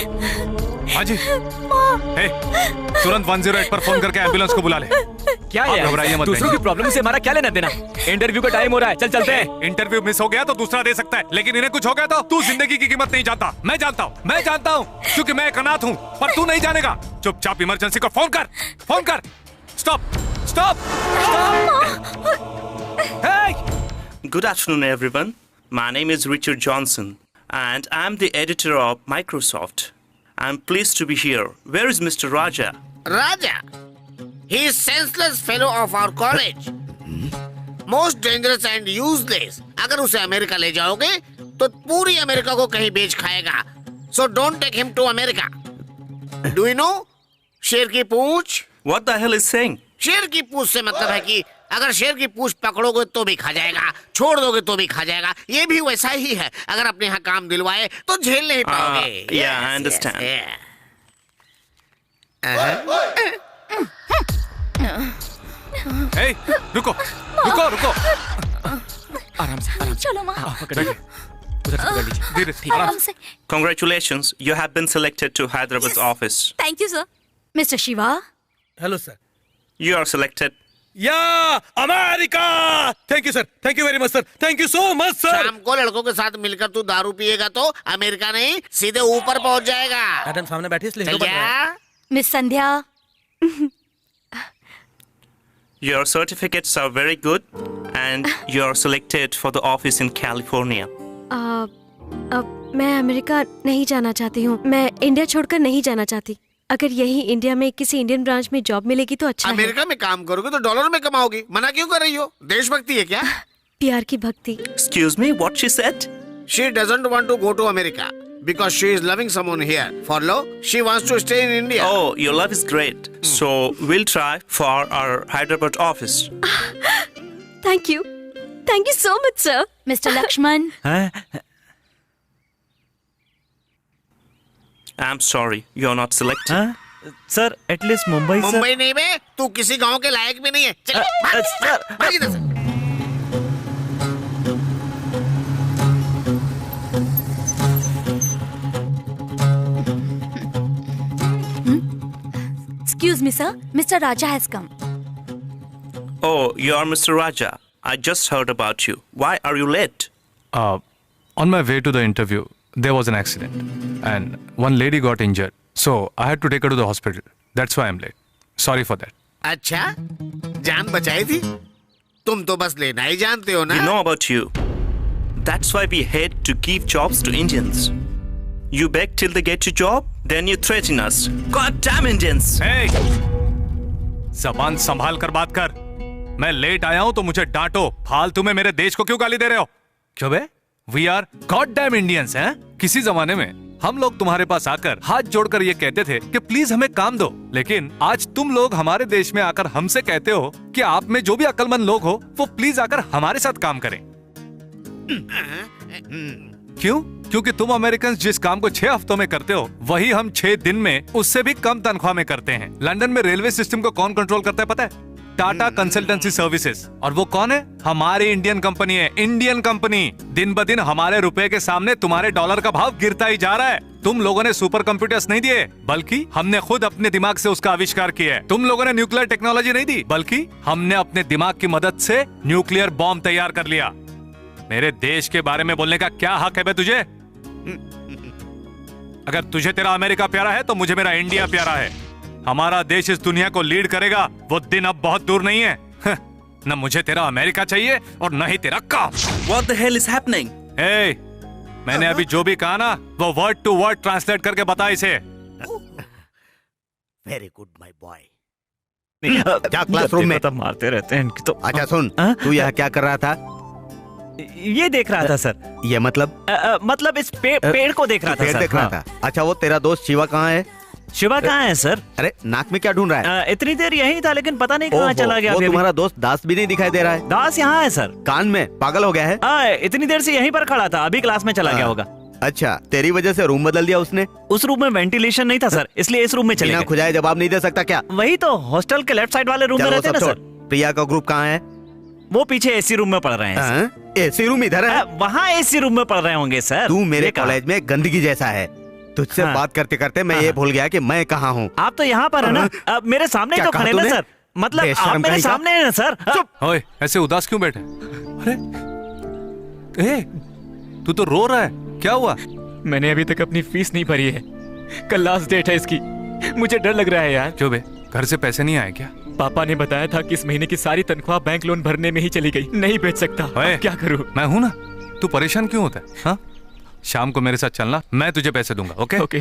माँ जी,
माँ।
तुरंत 108 पर फोन करके एम्बुलेंस को बुला ले।
क्या
आप घबराइए मत।
दूसरों की प्रॉब्लम से हमारा क्या लेना देना? इंटरव्यू का टाइम हो रहा है, चल चलते हैं।
इंटरव्यू मिस हो गया तो दूसरा दे सकता है, लेकिन इन्हें कुछ हो गया तो तू जिंदगी की कीमत नहीं जानता। मैं जानता हूँ, मैं जानता हूँ, क्योंकि मैं एक अनाथ हूँ, पर तू नहीं जानेगा। चुपचाप इमरजेंसी को फोन कर, फोन कर। Stop, stop, stop.
Hey! Good afternoon, everyone. My name is Richard Johnson, and I'm the editor of Microsoft. I'm pleased to be here. Where is Mr. Raja?
Raja? He is senseless fellow of our college. Most dangerous and useless. अगर उसे America ले जाओगे तो पूरी America को कहीं बेच खाएगा. So don't take him to America. Do you know? शेर की पूंछ.
What the hell is saying?
शेर की पूंछ से मतलब है कि अगर शेर की पूंछ पकड़ोगे तो भी खा जाएगा, छोड़ दोगे तो भी खा जाएगा। ये भी वैसा ही है, अगर अपने यहाँ काम दिलवाए तो झेल नहीं पाओगे।
Yeah, I understand.
Yes, yeah.
ए, रुको रुको रुको।
आराम से
चलो माँ।
पकड़िए, उधर से पकड़ लीजिए।
धीरे
आराम से।
Congratulations, you have been selected to Hyderabad's office.
Thank you sir.
Mister Shiva.
Hello sir.
You are selected.
या America. Thank you sir, thank you very much sir, thank you so much sir.
शाम को लड़कों के साथ मिलकर तू दारू पिएगा तो अमेरिका नहीं सीधे ऊपर पहुंच जाएगा।
मैडम सामने बैठी इसलिए
चल जा।
Miss Sandhya.
Your certificates are very good and you are selected for the office in California.
मैं अमेरिका नहीं जाना चाहती हूँ। मैं इंडिया छोड़कर नहीं जाना चाहती। अगर यही इंडिया में किसी इंडियन ब्रांच में जॉब मिलेगी तो अच्छा है।
अमेरिका में काम करोगे तो डॉलर में कमाओगी, मना क्यों कर रही हो? देशभक्ति है क्या?
प्यार की भक्ति।
Excuse me, what she said?
She doesn't want to go to America because she is loving someone here. For love, she wants to stay in India.
Oh, your love is great. So we'll try for our Hyderabad office.
Thank you so much sir.
Mister Lakshman.
I'm sorry, you're not selected.
Sir at least Mumbai sir.
Mumbai नहीं बे, तू किसी गांव के लायक भी नहीं है। चल, भाग इधर से।
Excuse me, sir. Mr. Raja has come.
Oh, you're Mr. Raja. I just heard about you. Why are you late?
On my way to the interview, there was an accident and one lady got injured. So I had to take her to the hospital. That's why I'm late. Sorry for that.
अच्छा, जान बचाई थी? तुम तो बस लेना ही जानते हो ना?
We know about you. That's why we hate to give jobs to Indians. You beg till they get a job, then you threaten us. God damn Indians!
Hey! ज़बान संभाल कर बात कर। मैं लेट आया हूं तो मुझे डांटो। फालतू में मेरे देश को क्यों गाली दे रहे हो? क्यों बे? We are God damn Indians हैं? किसी जमाने में हम लोग तुम्हारे पास आकर हाथ जोड़कर ये कहते थे कि प्लीज हमें काम दो, लेकिन आज तुम लोग हमारे देश में आकर हमसे कहते हो कि आप में जो भी अक्लमंद लोग हो वो प्लीज आकर हमारे साथ काम करें। क्यों? क्योंकि तुम अमेरिकन जिस काम को 6 हफ्तों में करते हो वही हम 6 दिन में उससे भी कम तनख्वाह में करते हैं। लंदन में रेलवे सिस्टम को कौन कंट्रोल करता है पता है? Tata consultancy services. और वो कौन है? हमारी इंडियन कंपनी है। Indian company. दिन ब दिन हमारे रुपए के सामने तुम्हारे डॉलर का भाव गिरता ही जा रहा है। तुम लोगों ने सुपर कंप्यूटर्स नहीं दिए, बल्कि हमने खुद अपने दिमाग से उसका आविष्कार किया है। तुम लोगों ने न्यूक्लियर टेक्नोलॉजी नहीं दी, बल्कि हमने अपने दिमाग की मदद से न्यूक्लियर बॉम्ब तैयार कर लिया। मेरे देश के बारे में बोलने का क्या हक है बे तुझे? अगर तुझे तेरा अमेरिका प्यारा है तो मुझे मेरा इंडिया प्यारा है। हमारा देश इस दुनिया को लीड करेगा, वो दिन अब बहुत दूर नहीं है। न मुझे तेरा अमेरिका चाहिए और न ही तेरा काम।
What the hell is happening?
Hey, मैंने अभी जो भी कहा ना वो वर्ड टू वर्ड ट्रांसलेट करके बता इसे।
Very good my boy. क्या क्लासरूम में
तो मारते रहते हैं इनकी तो।
अच्छा सुन, तू यहाँ क्या कर रहा था?
ये देख रहा था सर।
ये मतलब?
मतलब इस पेड़ को देख रहा था
पेड़
सर।
देख रहा था। अच्छा वो तेरा दोस्त शिवा कहाँ है?
शिवा कहाँ है सर?
अरे नाक में क्या ढूंढ रहा है?
इतनी देर यहीं था लेकिन पता नहीं कहाँ चला गया।
वो तुम्हारा दोस्त दास भी नहीं दिखाई दे रहा है।
दास यहाँ है सर।
कान में पागल हो गया है?
इतनी देर से यहीं पर खड़ा था, अभी क्लास में चला गया होगा।
अच्छा, तेरी वजह से रूम बदल दिया उसने?
उस रूम में वेंटिलेशन नहीं था सर, इसलिए इस रूम में चले गए।
बिना खुजाए जवाब नहीं दे सकता क्या?
वही तो, हॉस्टल के लेफ्ट साइड वाले रूम में रहते हैं ना सर।
प्रिया का ग्रुप कहाँ है?
वो पीछे एसी रूम में पढ़ रहे हैं।
एसी रूम इधर है?
वहाँ एसी रूम में पढ़ रहे होंगे सर।
तू मेरे कॉलेज में गंदगी जैसा है। तुझसे बात करते करते मैं ये भूल गया कि मैं कहाँ हूँ।
आप तो यहाँ पर है ना, अब मेरे सामने तो खड़े ना सर। मतलब आप मेरे सामने है ना सर।
चुप। ओए, ऐसे उदास क्यों बैठे? अरे, ए, तू तो रो रहा है, क्या हुआ?
मैंने अभी तक अपनी फीस नहीं भरी है, कल लास्ट डेट है इसकी। मुझे डर लग रहा है यार।
क्यों बे, घर से पैसे नहीं आए क्या?
पापा ने बताया था कि इस महीने की सारी तनख्वाह बैंक लोन भरने में ही चली गई, नहीं भेज सकता। क्या करूं?
मैं हूं ना, तू परेशान क्यों होता है? हाँ, शाम को मेरे साथ चलना, मैं तुझे पैसे दूंगा। Okay
okay.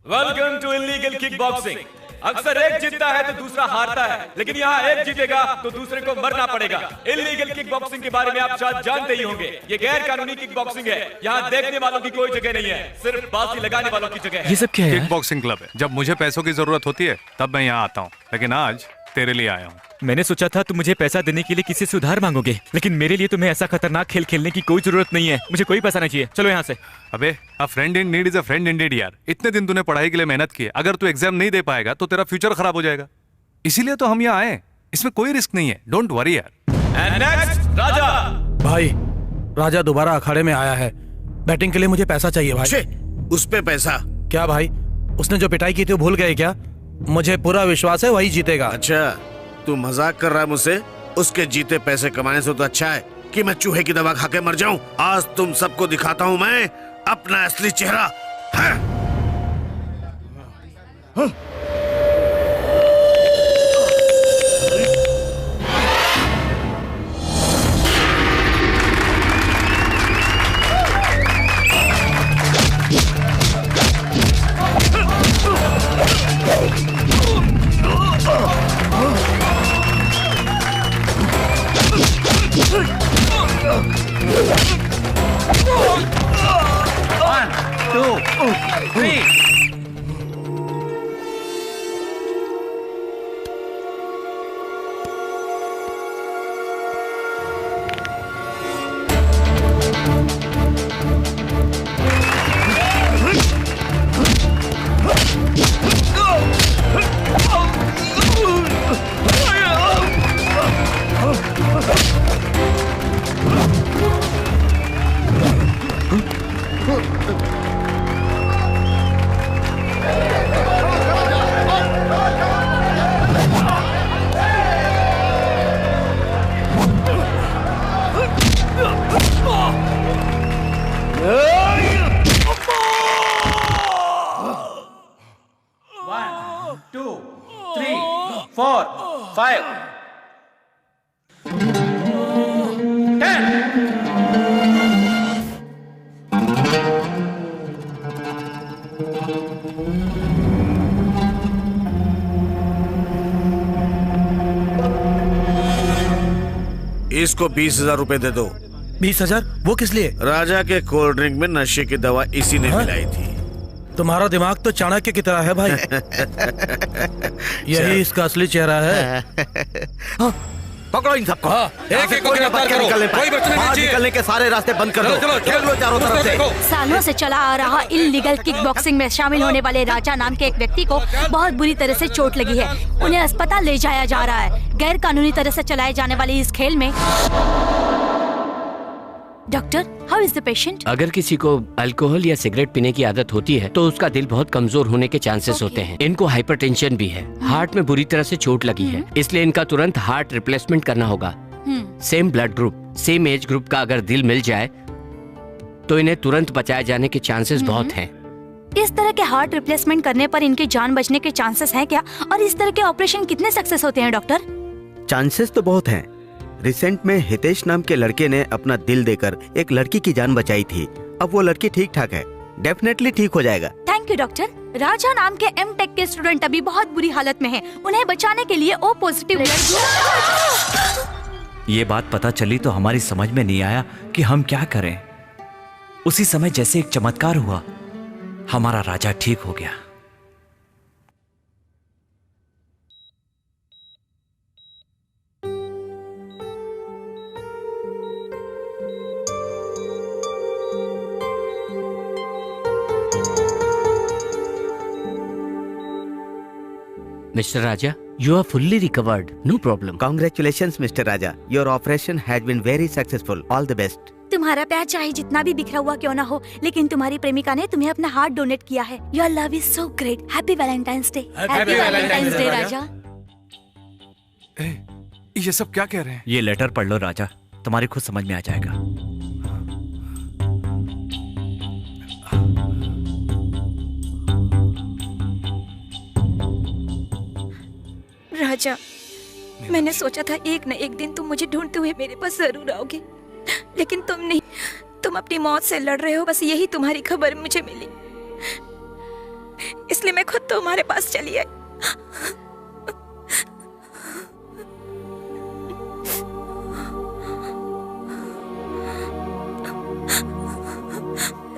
Welcome to illegal kick boxing. अक्सर एक जीतता है तो दूसरा हारता है, लेकिन यहाँ एक जीतेगा तो दूसरे को मरना पड़ेगा। इलीगल किक बॉक्सिंग के बारे में आप शायद जानते ही होंगे। ये गैर कानूनी किक बॉक्सिंग है। यहाँ देखने वालों की कोई जगह नहीं है, सिर्फ बाजी लगाने वालों की जगह है।
ये सब क्या है?
किक बॉक्सिंग क्लब है। जब मुझे पैसों की जरूरत होती है तब मैं यहाँ आता हूँ, लेकिन आज तेरे लिए आया हूँ।
मैंने सोचा था तुम मुझे पैसा देने के लिए किसी से उधार मांगोगे, लेकिन मेरे लिए तुम्हें ऐसा खतरनाक खेल खेलने की कोई जरूरत नहीं है। मुझे कोई पैसा नहीं चाहिए, चलो यहाँ से।
अबे अ friend in need is a friend Indeed यार। इतने दिन तूने पढ़ाई के लिए मेहनत की, अगर तू एग्जाम नहीं दे पाएगा तो तेरा फ्यूचर खराब हो जाएगा। इसीलिए तो हम यहाँ आए, इसमें कोई रिस्क नहीं है, डोंट वरी यार।
राजा भाई, राजा दोबारा अखाड़े में आया है। बैटिंग के लिए मुझे पैसा चाहिए भाई।
उस पे पैसा?
क्या भाई, उसने जो पिटाई की थी वो भूल गए क्या? मुझे पूरा विश्वास है वही जीतेगा।
अच्छा, तू मजाक कर रहा है मुझसे? उसके जीते पैसे कमाने से तो अच्छा है कि मैं चूहे की दवा खा के मर जाऊं। आज तुम सबको दिखाता हूं मैं अपना असली चेहरा। हाँ? हाँ? इसको 20,000 रुपए दे दो।
20,000? वो किस लिए?
राजा के कोल्ड ड्रिंक में नशे की दवा इसी ने मिलाई थी।
तुम्हारा दिमाग तो चाणक्य की तरह है भाई। यही इसका असली चेहरा है।
पकड़ो इन सबको।
एक-एक को गिरफ्तार करो, कोई बचने नहीं चाहिए।
निकलने के सारे रास्ते बंद कर दो।
चलो,
घेर लो चारों तरफ से।
सालों से चला आ रहा इल्लीगल किक बॉक्सिंग में शामिल होने वाले राजा नाम के एक व्यक्ति को बहुत बुरी तरह से चोट लगी है। उन्हें अस्पताल ले जाया जा रहा है। गैर कानूनी तरह से चलाए जाने वाले इस खेल में doctor, how is the patient?
अगर किसी को अल्कोहल या सिगरेट पीने की आदत होती है तो उसका दिल बहुत कमजोर होने के चांसेस होते हैं। इनको हाइपरटेंशन भी है, हार्ट में बुरी तरह से चोट लगी है, इसलिए इनका तुरंत हार्ट रिप्लेसमेंट करना होगा। Same blood group, same age group का अगर दिल मिल जाए तो इन्हें तुरंत बचाए जाने के चांसेस बहुत हैं।
इस तरह के हार्ट रिप्लेसमेंट करने पर इनकी जान बचने के चांसेस हैं क्या? और इस तरह के ऑपरेशन कितने सक्सेस होते हैं डॉक्टर?
चांसेस तो बहुत हैं। रिसेंट में हितेश नाम के लड़के ने अपना दिल देकर एक लड़की की जान बचाई थी। अब वो लड़की ठीक ठाक है, डेफिनेटली ठीक हो जाएगा।
Thank you doctor. राजा नाम के एमटेक के स्टूडेंट अभी बहुत बुरी हालत में हैं। उन्हें बचाने के लिए ओ पॉजिटिव
ये बात पता चली तो हमारी समझ में नहीं आया कि हम क्या करें। उसी समय जैसे एक चमत्कार हुआ, हमारा राजा ठीक हो गया।
Mr. Raja, you are fully recovered. No problem.
Congratulations, Mr. Raja. Your operation has been very successful. All the best.
तुम्हारा प्यार चाहे जितना भी बिखरा हुआ क्यों ना हो, लेकिन तुम्हारी प्रेमिका ने तुम्हें अपना हार्ट डोनेट किया है। Your love is so great. Happy Valentine's Day. Happy Valentine's Day, राजा।
ये सब क्या कह रहे हैं?
ये लेटर पढ़ लो राजा, तुम्हारी खुद समझ में आ जाएगा।
राजा, मैंने सोचा था एक न एक दिन तुम मुझे ढूंढते हुए मेरे पास जरूर आओगे, लेकिन तुम नहीं। तुम अपनी मौत से लड़ रहे हो, बस यही तुम्हारी खबर मुझे मिली, इसलिए मैं खुद तुम्हारे पास चली आई।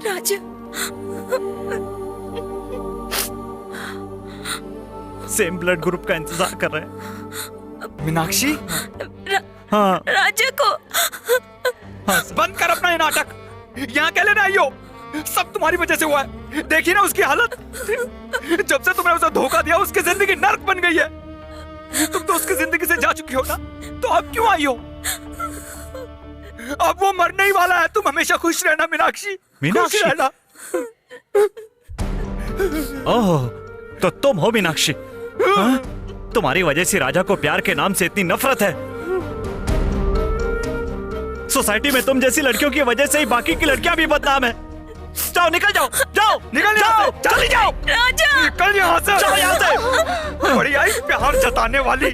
राजा,
सेम ब्लड ग्रुप का इंतजार कर रहे हैं।
मीनाक्षी,
हाँ
राजा को
बंद कर अपना ये नाटक। यहाँ क्या लेने आई हो? सब तुम्हारी वजह से हुआ है। देखिए ना उसकी हालत। जब से तुमने उसे धोखा दिया उसकी जिंदगी नर्क बन गई है। तुम तो उसकी जिंदगी से जा चुकी हो ना, तो अब क्यों आई हो? अब वो मरने ही वाला है। तुम हमेशा खुश रहना मीनाक्षी, खुश रहना।
ओह, तो तुम हो मीनाक्षी? हाँ? तुम्हारी वजह से राजा को प्यार के नाम से इतनी नफरत है। सोसाइटी में तुम जैसी लड़कियों की वजह से ही बाकी की लड़कियां भी बदनाम है। जाओ, निकल जाओ, जाओ,
निकल
जाओ, चली जाओ।
राजा,
निकल यहाँ से,
जाओ यहाँ से।
बड़ी आई प्यार जताने वाली,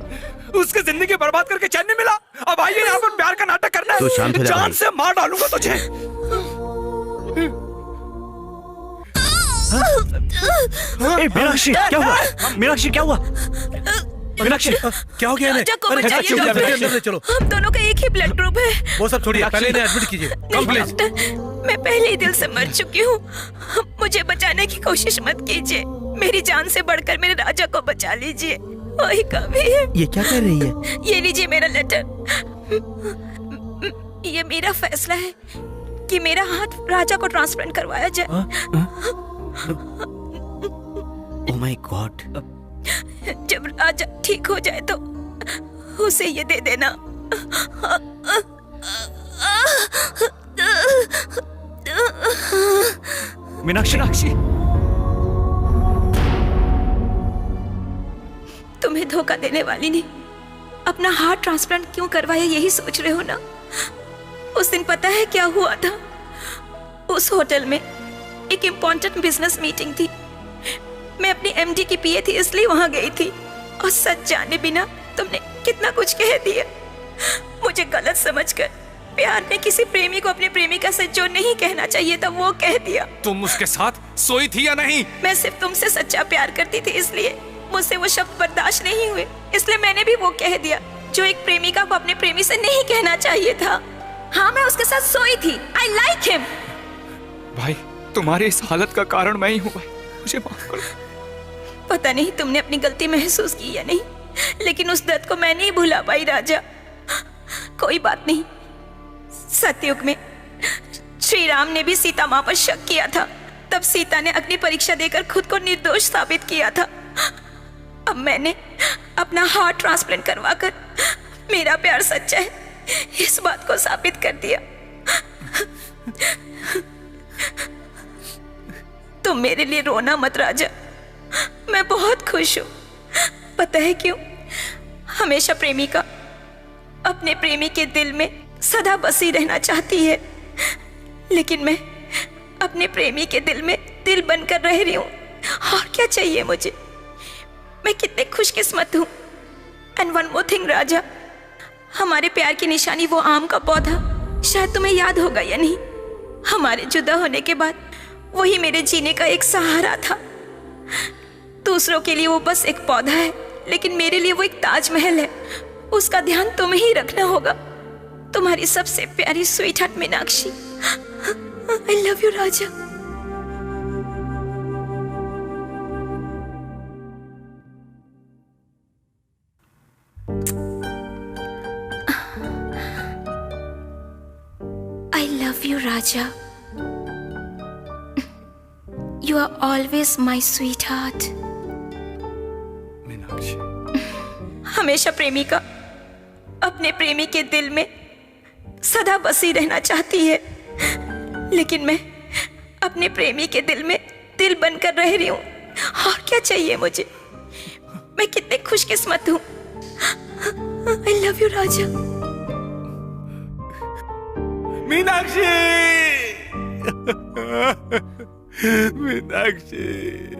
उसकी जिंदगी बर्बाद करके चैन नहीं मिला। अब आइए यहाँ पर प्यार का नाटक करना
तू शांत हो
है।
जा
जान
भाई।
से मार डालूंगा तुझे।
मीनाक्षी क्या हुआ? मीनाक्षी क्या हुआ? मीनाक्षी
क्या हो गया?
राजा को बचाइए डॉक्टर।
चलो,
हम दोनों का एक ही ब्लड ग्रुप है।
वो सब छोड़िए, पहले इन्हें एडमिट कीजिए।
नहीं डॉक्टर, मैं पहले ही दिल से मर चुकी हूँ। मुझे बचाने की कोशिश मत कीजिए। मेरी जान से बढ़कर मेरे राजा को बचा लीजिए। वही कभी है।
ये क्या कर रही है?
ये लीजिए मेरा लेटर। ये मेरा फैसला है कि मेरा हाथ राजा को ट्रांसप्लांट करवाया जाए।
Oh my God.
जब राजा ठीक हो जाए तो उसे ये दे देना।
मीनाक्षी,
तुम्हें धोखा देने वाली ने अपना हार्ट ट्रांसप्लांट क्यों करवाया, यही सोच रहे हो ना? उस दिन पता है क्या हुआ था? उस होटल में एक इम्पोर्टेंट बिजनेस मीटिंग थी। मैं अपनी एमडी की पीए थी, इसलिए वहां गई थी। और सच जाने बिना तुमने कितना कुछ कह दिया। मुझे गलत समझकर प्यार में किसी प्रेमी को अपने प्रेमिका से जो नहीं कहना चाहिए था वो कह दिया।
तुम उसके साथ सोई थी या नहीं?
मैं सिर्फ तुमसे सच्चा प्यार करती थी, इसलिए मुझसे वो शब्द बर्दाश्त नहीं हुए। इसलिए मैंने भी वो कह दिया जो एक प्रेमिका को अपने प्रेमी से नहीं कहना चाहिए था। हाँ, मैं उसके साथ सोई थी। I like him.
भाई, तुम्हारी इस हालत का कारण मैं ही हूँ भाई, मुझे माफ करो।
पता नहीं तुमने अपनी गलती महसूस की या नहीं, लेकिन उस दर्द को मैं नहीं भुला पाई राजा। कोई बात नहीं, सतयुग में श्री राम ने भी सीता माँ पर शक किया था। तब सीता ने अग्नि परीक्षा देकर खुद को निर्दोष साबित किया था। अब मैंने अपना हार्ट ट्रांसप्लांट करवाकर मेरा प्यार सच्चा है इस बात को साबित कर दिया। तुम मेरे लिए रोना मत राजा, मैं बहुत खुश हूं। पता है क्यों? हमेशा प्रेमिका अपने प्रेमी के दिल में सदा बसी रहना चाहती है, लेकिन मैं अपने प्रेमी के दिल में दिल बनकर रह रही हूं। और क्या चाहिए मुझे? मैं कितने खुशकिस्मत हूं। एंड वन मोर थिंग राजा, हमारे प्यार की निशानी वो आम का पौधा, शायद तुम्हें याद होगा या नहीं। हमारे जुदा होने के बाद वही मेरे जीने का एक सहारा था। दूसरों के लिए वो बस एक पौधा है, लेकिन मेरे लिए वो एक ताजमहल है। उसका ध्यान तुम्हें ही रखना होगा। तुम्हारी सबसे प्यारी sweet heart Meenakshi. I love you Raja. I love you, Raja. You are always my sweetheart.
Meenakshi,
हमेशा प्रेमिका अपने प्रेमी के दिल में सदा बसी रहना चाहती है, लेकिन मैं अपने प्रेमी के दिल में दिल बनकर रह रही हूँ। और क्या चाहिए मुझे? मैं कितने खुशकिस्मत हूँ। I love you, राजा।
मीनाक्षी, मीनाक्षी।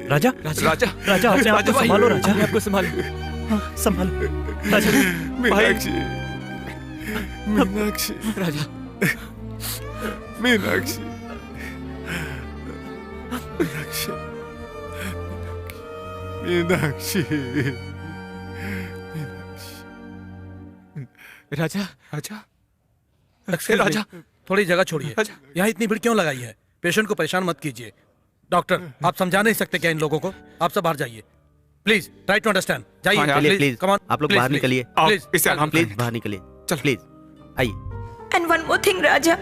राजा,
राजा,
राजा, अपने आप को
भाई,
संभालो राजा,
अपने आप को संभालो।
हाँ, संभालो राजा।
मीनाक्षी, मीनाक्षी,
राजा,
मीनाक्षी, मीनाक्षी, मीनाक्षी,
राजा,
राजा,
राजा, थोड़ी जगह छोड़िए। यहाँ इतनी भीड़ क्यों लगाई है? पेशेंट को परेशान मत कीजिए। डॉक्टर, आप समझा नहीं सकते क्या इन लोगों को? आप सब बाहर जाइए। Please try to understand. जाइए
चलिए प्लीज,
कम ऑन,
आप लोग
प्लीज,
बाहर निकलिए।
प्लीज
प्लीज बाहर निकलिए, प्लीज आइए।
एंड वन मोर थिंग राजा,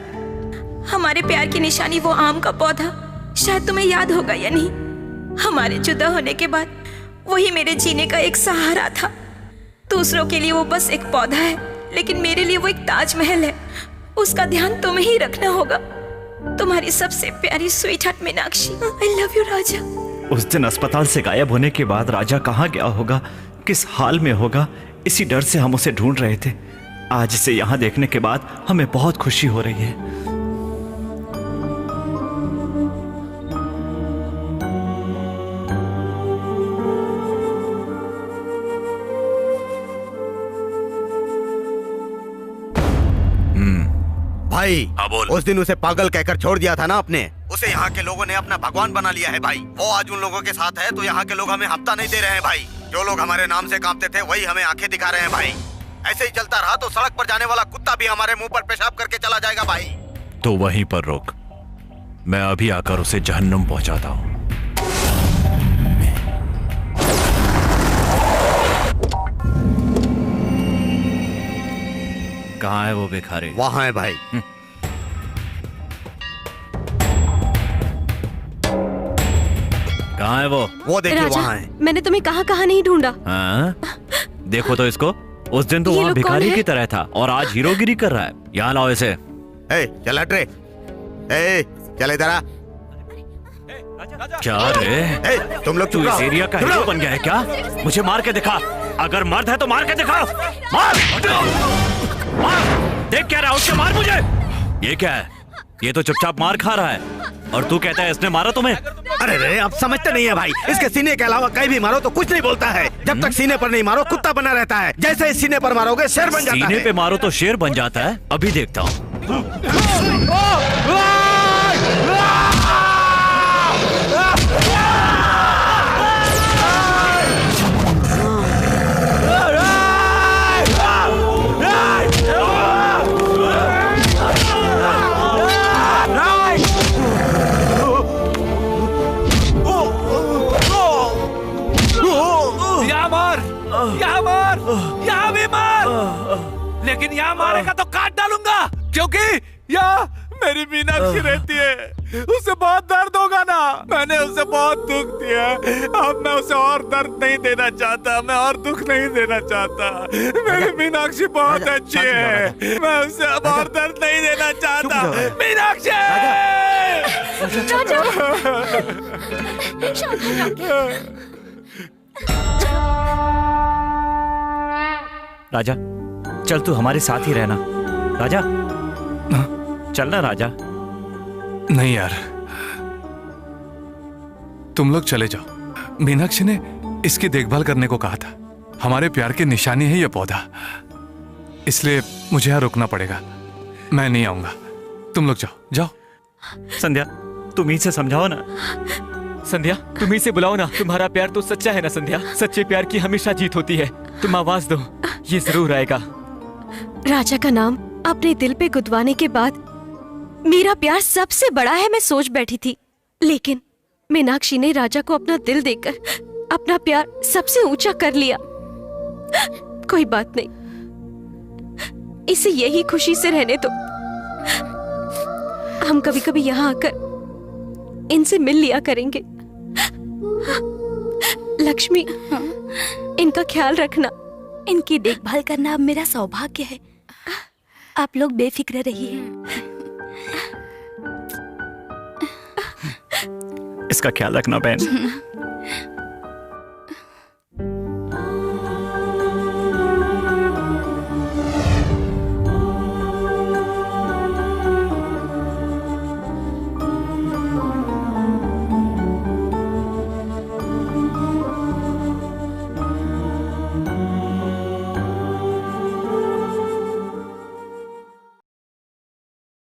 हमारे प्यार की निशानी वो आम का पौधा, शायद तुम्हें याद होगा या नहीं, हमारे जुदा होने के बाद वही मेरे जीने का एक सहारा था। दूसरों के लिए वो बस एक पौधा है, लेकिन मेरे लिए वो एक ताजमहल है। उसका ध्यान तुम्हें ही रखना होगा। तुम्हारी सबसे प्यारी sweet heart Meenakshi. I love you Raja.
उस दिन अस्पताल से गायब होने के बाद राजा कहाँ गया होगा, किस हाल में होगा, इसी डर से हम उसे ढूंढ रहे थे। आज इसे यहाँ देखने के बाद हमें बहुत खुशी हो रही है।
भाई
बोल।
उस दिन उसे पागल कहकर छोड़ दिया था ना आपने, उसे यहाँ के लोगों ने अपना भगवान बना लिया है भाई। वो आज उन लोगों के साथ है तो यहाँ के लोग हमें हफ्ता नहीं दे रहे हैं भाई। जो लोग हमारे नाम से कांपते थे वही हमें आंखें दिखा रहे हैं भाई। ऐसे ही चलता रहा तो सड़क पर जाने वाला कुत्ता भी हमारे मुंह पर पेशाब करके चला जाएगा भाई।
तो वहीं पर रोक, मैं अभी आकर उसे जहन्नुम पहुंचाता हूँ। कहाँ है वो भिखारी?
वहाँ है भाई।
कहाँ है वो
देखिए
राजा,
वहाँ है।
मैंने तुम्हें कहाँ नहीं ढूंढा।
हाँ? देखो तो इसको, उस दिन तो
ये
वहाँ
लोग कौन
भिखारी
है?
की तरह था और आज हीरोगिरी कर रहा है। यहाँ लाओ इसे।
चल हट रे। चल इधर आ।
क्या रे?
तुम लोग
तू
चुप
इस
रहो।
एरिया का हीरो बन गया है क्या? मुझे मार के दिखा। अगर मर्द है तो मार के दिखा। मार, मार। देख क्या रहा है, उससे मार मुझे। ये क्या है? ये तो चुपचाप मार खा रहा है और तू कहता है इसने मारा तुम्हें?
अरे रे, आप समझते नहीं है भाई। इसके सीने के अलावा कहीं भी मारो तो कुछ नहीं बोलता है। जब तक सीने पर नहीं मारो कुत्ता बना रहता है। जैसे इस सीने पर मारोगे शेर बन जाता है।
सीने पे मारो तो शेर बन जाता है? अभी देखता हूँ।
यहाँ भी मार, लेकिन यहाँ मारेगा तो काट डालूंगा, क्योंकि यहाँ मेरी मीनाक्षी रहती है। उसे बहुत दर्द होगा ना। मैंने उसे बहुत दुख दिया, अब मैं उसे और दर्द नहीं देना चाहता, मैं और दुख नहीं देना चाहता। मेरी मीनाक्षी बहुत अच्छी है, मैं उसे अब और दर्द नहीं देना चाहता। मीनाक्षी!
राजा चल, तू हमारे साथ ही रहना। राजा चल ना राजा।
नहीं यार, तुम लोग चले जाओ। मीनाक्षी ने इसकी देखभाल करने को कहा था। हमारे प्यार की निशानी है ये पौधा, इसलिए मुझे यहाँ रुकना पड़ेगा। मैं नहीं आऊंगा, तुम लोग जाओ जाओ।
संध्या तुम ही से समझाओ ना।
संध्या तुम ही से बुलाओ ना। तुम्हारा प्यार तो सच्चा है ना संध्या। सच्चे प्यार की हमेशा जीत होती है। तुम आवाज दो, ये जरूर आएगा।
राजा का नाम अपने दिल पे गुदवाने के बाद मेरा प्यार सबसे बड़ा है, मैं सोच बैठी थी। लेकिन मीनाक्षी ने राजा को अपना दिल देकर अपना प्यार सबसे ऊंचा कर लिया। कोई बात नहीं, इसे यही खुशी से रहने दो। हम कभी कभी यहाँ आकर इनसे मिल लिया करेंगे। लक्ष्मी, इनका ख्याल रखना।
इनकी देखभाल करना अब मेरा सौभाग्य है। आप लोग बेफिक्र रहिए।
इसका ख्याल रखना बहन।